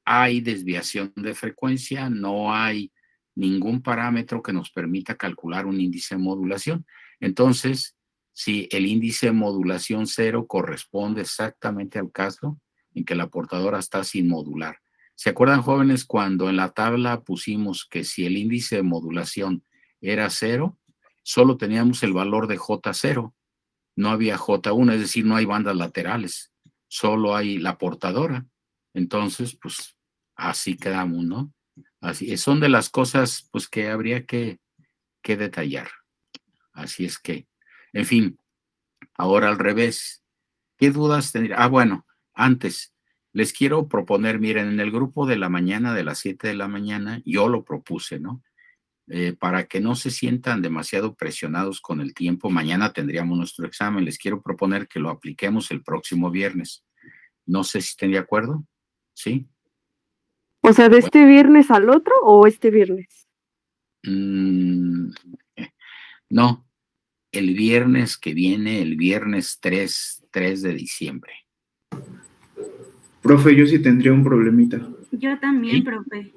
Speaker 1: hay desviación de frecuencia, no hay ningún parámetro que nos permita calcular un índice de modulación. Entonces, si el índice de modulación 0 corresponde exactamente al caso en que la portadora está sin modular. ¿Se acuerdan, jóvenes, cuando en la tabla pusimos que si el índice de modulación era 0, solo teníamos el valor de J0, no había J1, es decir, no hay bandas laterales, solo hay la portadora. Entonces, pues así quedamos, ¿no? Así son de las cosas pues que habría que detallar. Así es que, en fin, ahora al revés. ¿Qué dudas tendría? Bueno, antes les quiero proponer, miren, en el grupo de la mañana, de las 7 de la mañana, yo lo propuse, ¿no? para que no se sientan demasiado presionados con el tiempo, mañana tendríamos nuestro examen. Les quiero proponer que lo apliquemos el próximo viernes. No sé si estén de acuerdo. ¿Sí?
Speaker 2: O sea, ¿de
Speaker 1: Bueno.
Speaker 2: este viernes al otro o este viernes?
Speaker 1: No, el viernes que viene, el viernes 3 de diciembre.
Speaker 4: Profe, yo sí tendría un problemita.
Speaker 8: Yo también,
Speaker 1: ¿Sí?
Speaker 8: profe.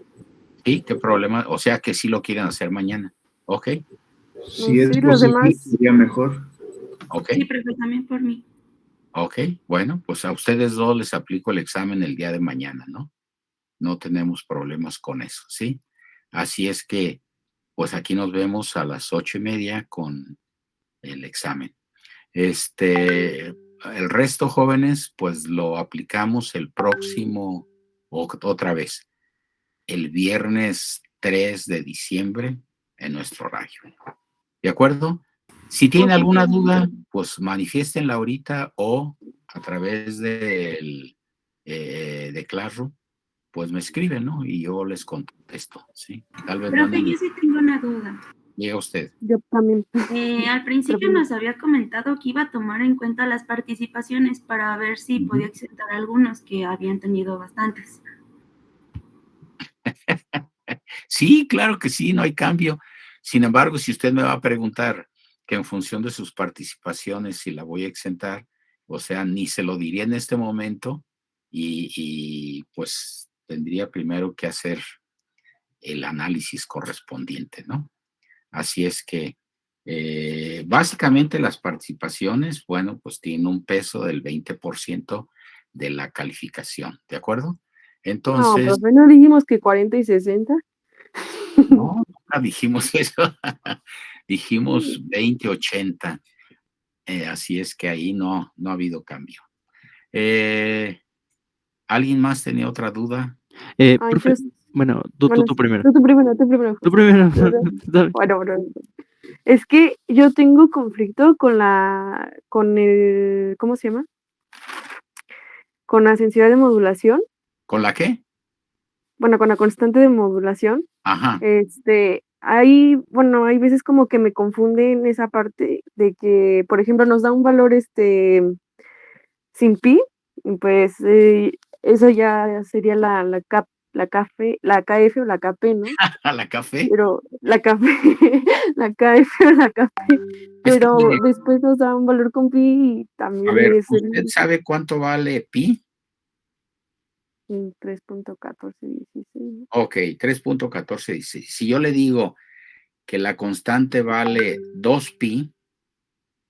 Speaker 1: ¿Sí? ¿Qué problema? O sea que sí lo quieren hacer mañana. ¿Ok?
Speaker 4: Si
Speaker 2: No
Speaker 4: es
Speaker 2: sé, los
Speaker 4: posible,
Speaker 2: demás.
Speaker 4: sería mejor.
Speaker 1: ¿Ok?
Speaker 8: Sí, profe, también por mí.
Speaker 1: Ok, bueno, pues a ustedes dos les aplico el examen el día de mañana, ¿no? No tenemos problemas con eso, ¿sí? Así es que, pues aquí nos vemos a las 8:30 con el examen. El resto, jóvenes, pues lo aplicamos el próximo, otra vez, el viernes 3 de diciembre en nuestro horario. ¿De acuerdo? Si tienen
Speaker 2: Ok.
Speaker 1: alguna duda, pues manifiéstenla ahorita o a través de Classroom, pues me escriben, ¿no? Y yo les contesto, ¿sí? Tal vez no
Speaker 8: Profe,
Speaker 1: en
Speaker 8: yo sí tengo una duda.
Speaker 1: Llega usted.
Speaker 2: Yo también.
Speaker 8: Al principio
Speaker 2: Pero-
Speaker 8: nos había comentado que iba a tomar en cuenta las participaciones para ver si
Speaker 1: Ujú.
Speaker 8: podía exentar algunos que habían tenido bastantes.
Speaker 1: Sí, claro que sí, no hay cambio. Sin embargo, si usted me va a preguntar que en función de sus participaciones si la voy a exentar, o sea, ni se lo diría en este momento y pues tendría primero que hacer el análisis correspondiente, ¿no? Así es que básicamente las participaciones, bueno, pues tienen un peso del 20% de la calificación, ¿de acuerdo?
Speaker 2: No,
Speaker 1: Entonces,
Speaker 2: profe, ¿no dijimos que 40 y 60?
Speaker 1: no, nunca dijimos eso. Dijimos 20-80. Así es que ahí no ha habido cambio. ¿Alguien más tenía otra duda?
Speaker 2: Ay,
Speaker 10: Profe, bueno, tú
Speaker 2: bueno,
Speaker 10: primero.
Speaker 2: tú primero, José.
Speaker 10: Tú primero.
Speaker 2: Bueno, es que yo tengo conflicto con ¿cómo se llama? Con la sensibilidad de modulación,
Speaker 1: ¿Con la qué?
Speaker 2: bueno, con la constante de modulación.
Speaker 1: Ajá.
Speaker 2: Hay veces como que me confunde en esa parte de que, por ejemplo, nos da un valor sin pi, y pues eso ya sería la KF o la KP, ¿no?
Speaker 1: ¿A la café?
Speaker 2: Pero la KP, la KF o la KP,
Speaker 1: Está
Speaker 2: pero
Speaker 1: bien.
Speaker 2: después nos da un valor con pi y
Speaker 1: A
Speaker 2: también
Speaker 1: ver,
Speaker 2: es
Speaker 1: ¿usted sabe cuánto vale pi?
Speaker 2: 3.1416.
Speaker 1: Ok, 3.1416. Si yo le digo que la constante vale 2pi,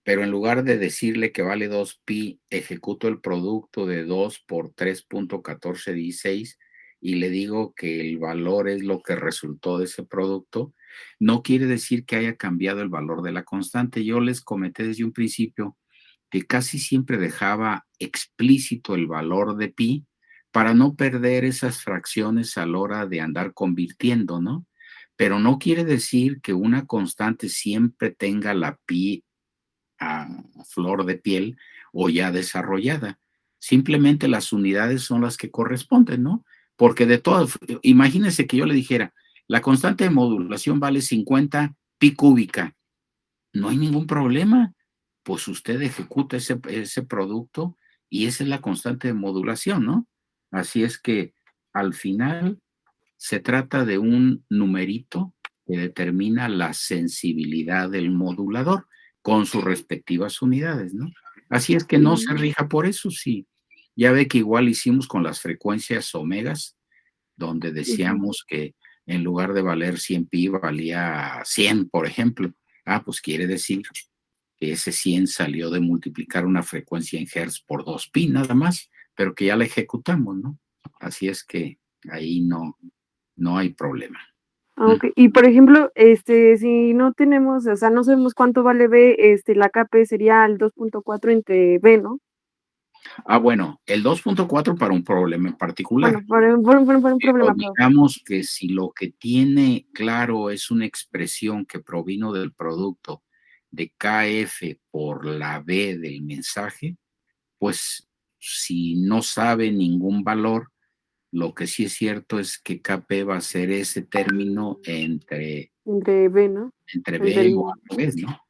Speaker 1: pero en lugar de decirle que vale 2pi, ejecuto el producto de 2 por 3.1416 y le digo que el valor es lo que resultó de ese producto, no quiere decir que haya cambiado el valor de la constante. Yo les comenté desde un principio que casi siempre dejaba explícito el valor de pi para no perder esas fracciones a la hora de andar convirtiendo, ¿no? Pero no quiere decir que una constante siempre tenga la pi a flor de piel o ya desarrollada. Simplemente las unidades son las que corresponden, ¿no? Porque de todas, imagínense que yo le dijera, la constante de modulación vale 50 pi cúbica. No hay ningún problema. Pues usted ejecuta ese producto y esa es la constante de modulación, ¿no? Así es que al final se trata de un numerito que determina la sensibilidad del modulador con sus respectivas unidades, ¿no? Así es que no se rija por eso, sí. Ya ve que igual hicimos con las frecuencias omegas, donde decíamos que en lugar de valer 100 pi valía 100, por ejemplo. Pues quiere decir que ese 100 salió de multiplicar una frecuencia en hertz por 2pi nada más, pero que ya la ejecutamos, ¿no? Así es que ahí no hay problema.
Speaker 2: Ok, y por ejemplo, si no tenemos, o sea, no sabemos cuánto vale B, la KP sería el 2.4 entre B, ¿no?
Speaker 1: Bueno, el 2.4 para un problema en particular.
Speaker 2: Bueno, por un problema, pero
Speaker 1: Digamos que si lo que tiene claro es una expresión que provino del producto de KF por la B del mensaje, pues si no sabe ningún valor, lo que sí es cierto es que KP va a ser ese término entre
Speaker 2: entre B, ¿no?
Speaker 1: entre
Speaker 2: El
Speaker 1: B
Speaker 2: del-
Speaker 1: o al revés, ¿no?
Speaker 2: Ajá.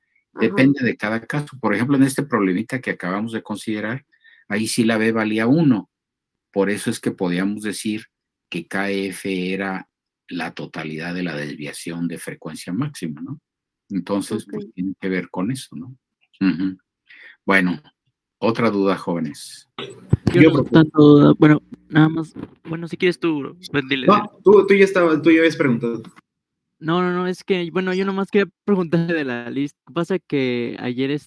Speaker 1: Depende de cada caso. Por ejemplo, en este problemita que acabamos de considerar, ahí sí la B valía 1. Por eso es que podíamos decir que KF era la totalidad de la desviación de frecuencia máxima, ¿no? Entonces, pues
Speaker 2: Ok.
Speaker 1: tiene que ver con eso, ¿no? Ujú. Bueno, otra duda, jóvenes.
Speaker 10: Yo
Speaker 4: Yo,
Speaker 10: no
Speaker 4: profe.
Speaker 10: tanto duda. Bueno, nada más. Bueno, si quieres tú, pues dile.
Speaker 4: No, tú ya habías preguntado.
Speaker 10: No, es que, bueno, yo nomás quería preguntarle de la lista. Pasa que ayer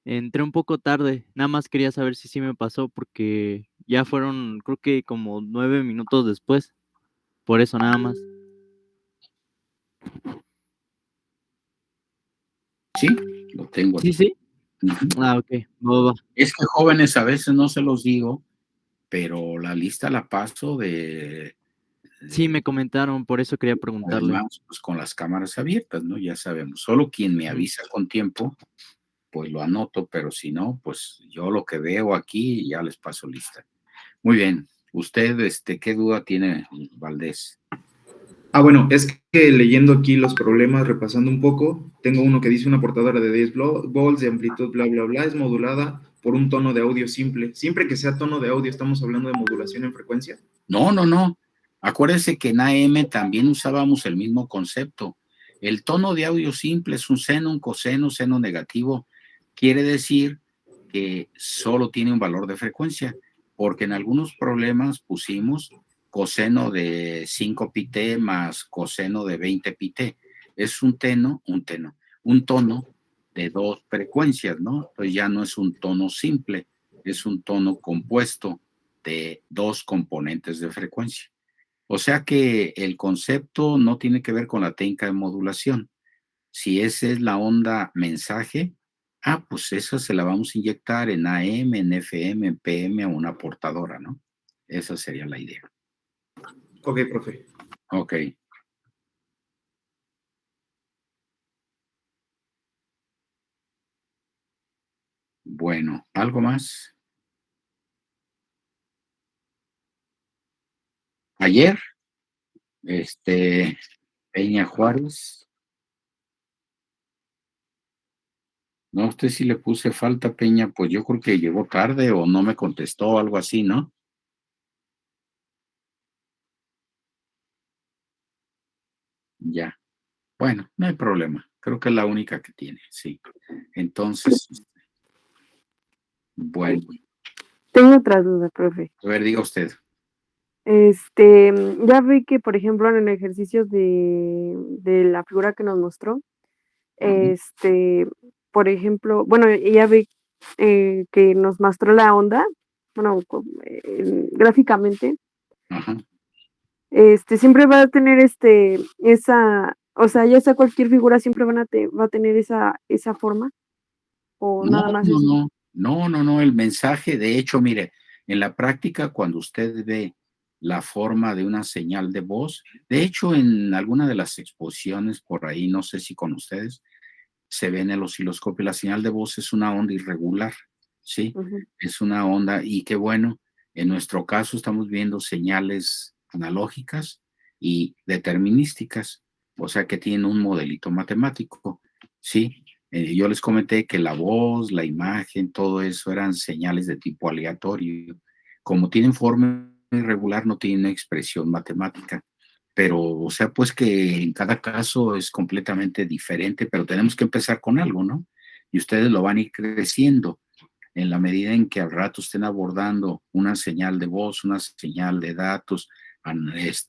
Speaker 10: entré un poco tarde. Nada más quería saber si sí me pasó porque ya fueron, creo que como 9 minutos después. Por eso nada más.
Speaker 1: Sí, lo tengo aquí.
Speaker 10: Sí.
Speaker 1: Ujú.
Speaker 10: Ah, ok. Va.
Speaker 1: Es que jóvenes a veces no se los digo, pero la lista la paso
Speaker 10: Sí, me comentaron, por eso quería preguntarle.
Speaker 1: además, pues con las cámaras abiertas, ¿no? Ya sabemos. Solo quien me
Speaker 10: Ujú.
Speaker 1: avisa con tiempo, pues lo anoto, pero si no, pues yo lo que veo aquí ya les paso lista. Muy bien. Usted, ¿qué duda tiene, Valdés?
Speaker 4: Bueno, es que leyendo aquí los problemas, repasando un poco, tengo uno que dice una portadora de 10 volts de amplitud, bla, bla, bla, es modulada por un tono de audio simple. Siempre que sea tono de audio, ¿estamos hablando de modulación en frecuencia?
Speaker 1: No. Acuérdense que en AM también usábamos el mismo concepto. El tono de audio simple es un seno, un coseno, seno negativo. Quiere decir que solo tiene un valor de frecuencia, porque en algunos problemas pusimos coseno de 5 pi-t más coseno de 20 pi-t. Es un tono de 2 frecuencias, ¿no? Pues ya no es un tono simple, es un tono compuesto de 2 componentes de frecuencia. O sea que el concepto no tiene que ver con la técnica de modulación. Si esa es la onda mensaje, pues esa se la vamos a inyectar en AM, en FM, en PM a una portadora, ¿no? Esa sería la idea.
Speaker 4: Ok, profe.
Speaker 1: Ok. Bueno, ¿algo más? Ayer, Peña Juárez. No, usted sí le puse falta, Peña, pues yo creo que llegó tarde o no me contestó, algo así, ¿no? Ya. Bueno, no hay problema. Creo que es la única que tiene, sí. Entonces, bueno,
Speaker 2: Tengo otra duda, profe.
Speaker 1: a ver, diga usted.
Speaker 2: Ya vi que, por ejemplo, en el ejercicio de la figura que nos mostró, por ejemplo, bueno, ya vi que nos mostró la onda, bueno, gráficamente,
Speaker 1: Ajá.
Speaker 2: siempre va a tener esa, o sea, ya sea cualquier figura siempre va a tener esa forma, o nada más es.
Speaker 1: No, el mensaje, de hecho, mire, en la práctica, cuando usted ve la forma de una señal de voz, de hecho, en alguna de las exposiciones por ahí, no sé si con ustedes, se ve en el osciloscopio, la señal de voz es una onda irregular, ¿sí?
Speaker 2: Ujú.
Speaker 1: Es una onda, y qué bueno, en nuestro caso estamos viendo señales analógicas y determinísticas, o sea que tienen un modelito matemático, ¿sí? Yo les comenté que la voz, la imagen, todo eso eran señales de tipo aleatorio. Como tienen forma irregular, no tienen expresión matemática. Pero, o sea, pues que en cada caso es completamente diferente, pero tenemos que empezar con algo, ¿no? Y ustedes lo van a ir creciendo en la medida en que al rato estén abordando una señal de voz, una señal de datos,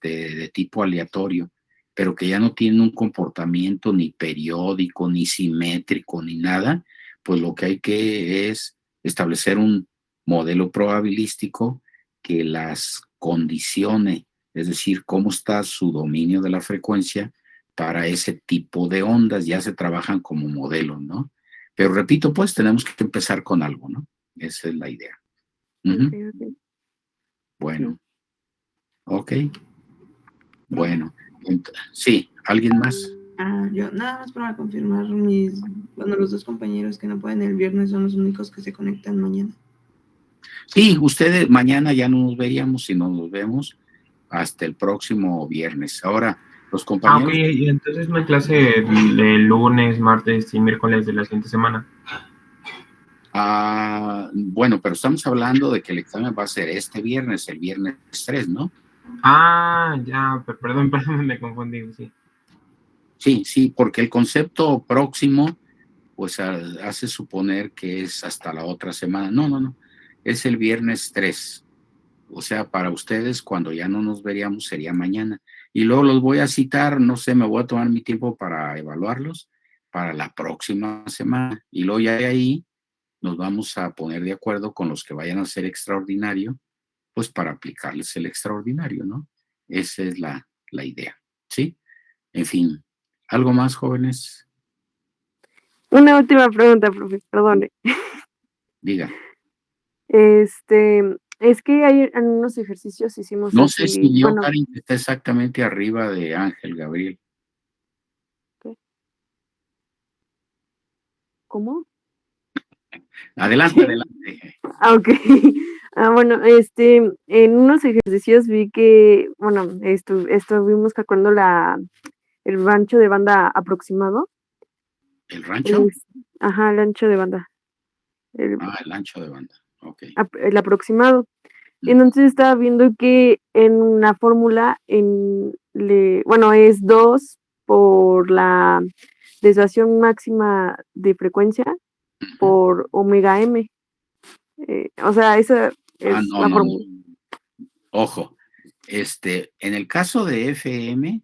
Speaker 1: de tipo aleatorio, pero que ya no tienen un comportamiento ni periódico, ni simétrico, ni nada, pues lo que hay que es establecer un modelo probabilístico que las condicione, es decir, cómo está su dominio de la frecuencia para ese tipo de ondas, ya se trabajan como modelos, ¿no? Pero repito, pues tenemos que empezar con algo, ¿no? Esa es la idea. Ujú.
Speaker 2: Ok.
Speaker 1: Bueno, ok. Bueno, sí, ¿alguien más?
Speaker 5: Yo nada más para confirmar los dos compañeros que no pueden el viernes son los únicos que se conectan mañana.
Speaker 1: Sí, ustedes mañana ya no nos veríamos, sino nos vemos hasta el próximo viernes. Ahora, Los
Speaker 3: Ah,
Speaker 1: compañeros.
Speaker 3: ok, y entonces no hay clase el lunes, martes y miércoles de la siguiente semana.
Speaker 1: Bueno, pero estamos hablando de que el examen va a ser este viernes, el viernes 3, ¿no?
Speaker 3: Ah, ya, perdón, me confundí, sí.
Speaker 1: Sí, porque el concepto próximo, pues hace suponer que es hasta la otra semana. No, es el viernes 3. O sea, para ustedes, cuando ya no nos veríamos, sería mañana. Y luego los voy a citar, no sé, me voy a tomar mi tiempo para evaluarlos para la próxima semana. Y luego ya de ahí nos vamos a poner de acuerdo con los que vayan a hacer extraordinario, pues para aplicarles el extraordinario, ¿no? Esa es la idea, ¿sí? En fin, ¿algo más, jóvenes?
Speaker 2: Una última pregunta, profe, perdone.
Speaker 1: Diga.
Speaker 2: Es que hay en unos ejercicios hicimos
Speaker 1: No sé si
Speaker 2: así,
Speaker 1: vio,
Speaker 2: bueno,
Speaker 1: Karin, que está exactamente arriba de Ángel Gabriel.
Speaker 2: ¿cómo?
Speaker 1: Adelante.
Speaker 2: Ok. Bueno, en unos ejercicios vi que, bueno, estuvimos calculando el ancho de banda aproximado.
Speaker 1: ¿El rancho?
Speaker 2: Ajá, el ancho de banda. El
Speaker 1: El ancho de banda, ok.
Speaker 2: el aproximado. Entonces estaba viendo que en la fórmula, bueno, es 2 por la desviación máxima de frecuencia por omega m. O sea, esa es
Speaker 1: No.
Speaker 2: la fórmula.
Speaker 1: Ojo, en el caso de FM,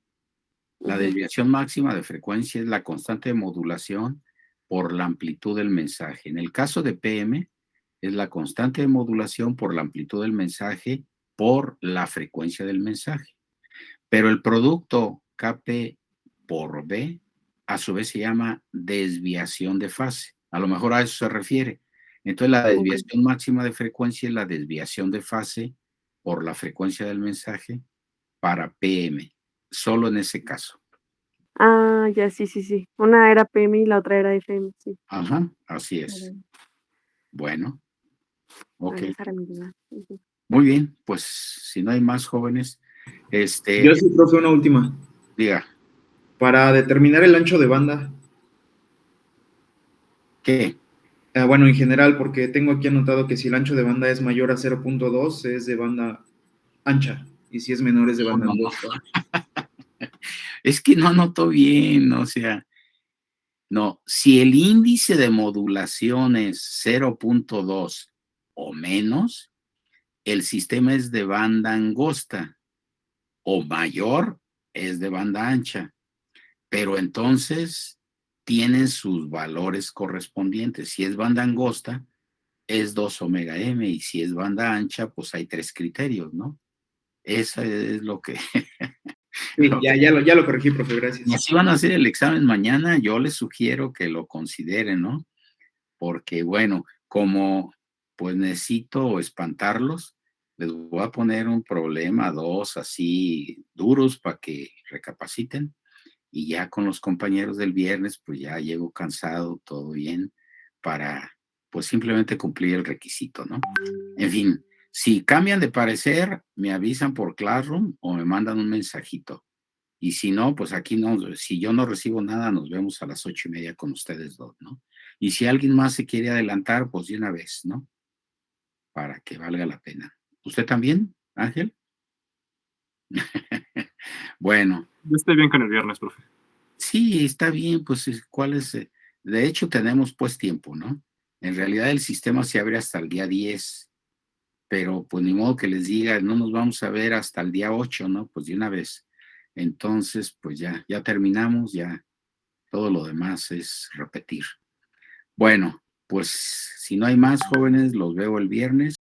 Speaker 1: la desviación máxima de frecuencia es la constante de modulación por la amplitud del mensaje. En el caso de PM, es la constante de modulación por la amplitud del mensaje por la frecuencia del mensaje. Pero el producto KP por B, a su vez se llama desviación de fase. A lo mejor a eso se refiere. Entonces, la desviación máxima de frecuencia es la desviación de fase por la frecuencia del mensaje para PM, solo en ese caso.
Speaker 2: Ah, ya, sí. Una era PM y la otra era FM, sí.
Speaker 1: Ajá, así es. Bueno, ok.
Speaker 2: Esa era mi duda.
Speaker 1: Muy bien, pues si no hay más jóvenes,
Speaker 4: Yo sí, profe, una última.
Speaker 1: diga.
Speaker 4: Para determinar el ancho de banda.
Speaker 1: ¿Qué?
Speaker 4: Bueno, en general, porque tengo aquí anotado que si el ancho de banda es mayor a 0.2 es de banda ancha, y si es menor es de banda angosta.
Speaker 1: Es que no anotó bien, o sea, no, si el índice de modulación es 0.2 o menos, el sistema es de banda angosta, o mayor es de banda ancha, pero entonces tienen sus valores correspondientes. Si es banda angosta, es 2 omega m, y si es banda ancha, pues hay 3 criterios, ¿no? Eso es lo que...
Speaker 4: Sí, ya lo corregí, profe, gracias.
Speaker 1: Y si van a hacer el examen mañana, yo les sugiero que lo consideren, ¿no? Porque, bueno, como pues necesito espantarlos, les voy a poner un problema, 2 así duros para que recapaciten, y ya con los compañeros del viernes, pues ya llego cansado, todo bien, para pues simplemente cumplir el requisito, ¿no? En fin, si cambian de parecer, me avisan por Classroom o me mandan un mensajito. Y si no, pues aquí no, si yo no recibo nada, nos vemos a las 8:30 con ustedes dos, ¿no? Y si alguien más se quiere adelantar, pues de una vez, ¿no? Para que valga la pena. ¿Usted también, Ángel? Bueno.
Speaker 6: Yo estoy bien con el viernes, profe.
Speaker 1: Sí, está bien, pues, ¿cuál es? De hecho, tenemos pues tiempo, ¿no? En realidad el sistema se abre hasta el día 10, pero pues ni modo que les diga, no nos vamos a ver hasta el día 8, ¿no? Pues de una vez. Entonces, pues ya terminamos, ya todo lo demás es repetir. Bueno, pues si no hay más jóvenes, los veo el viernes.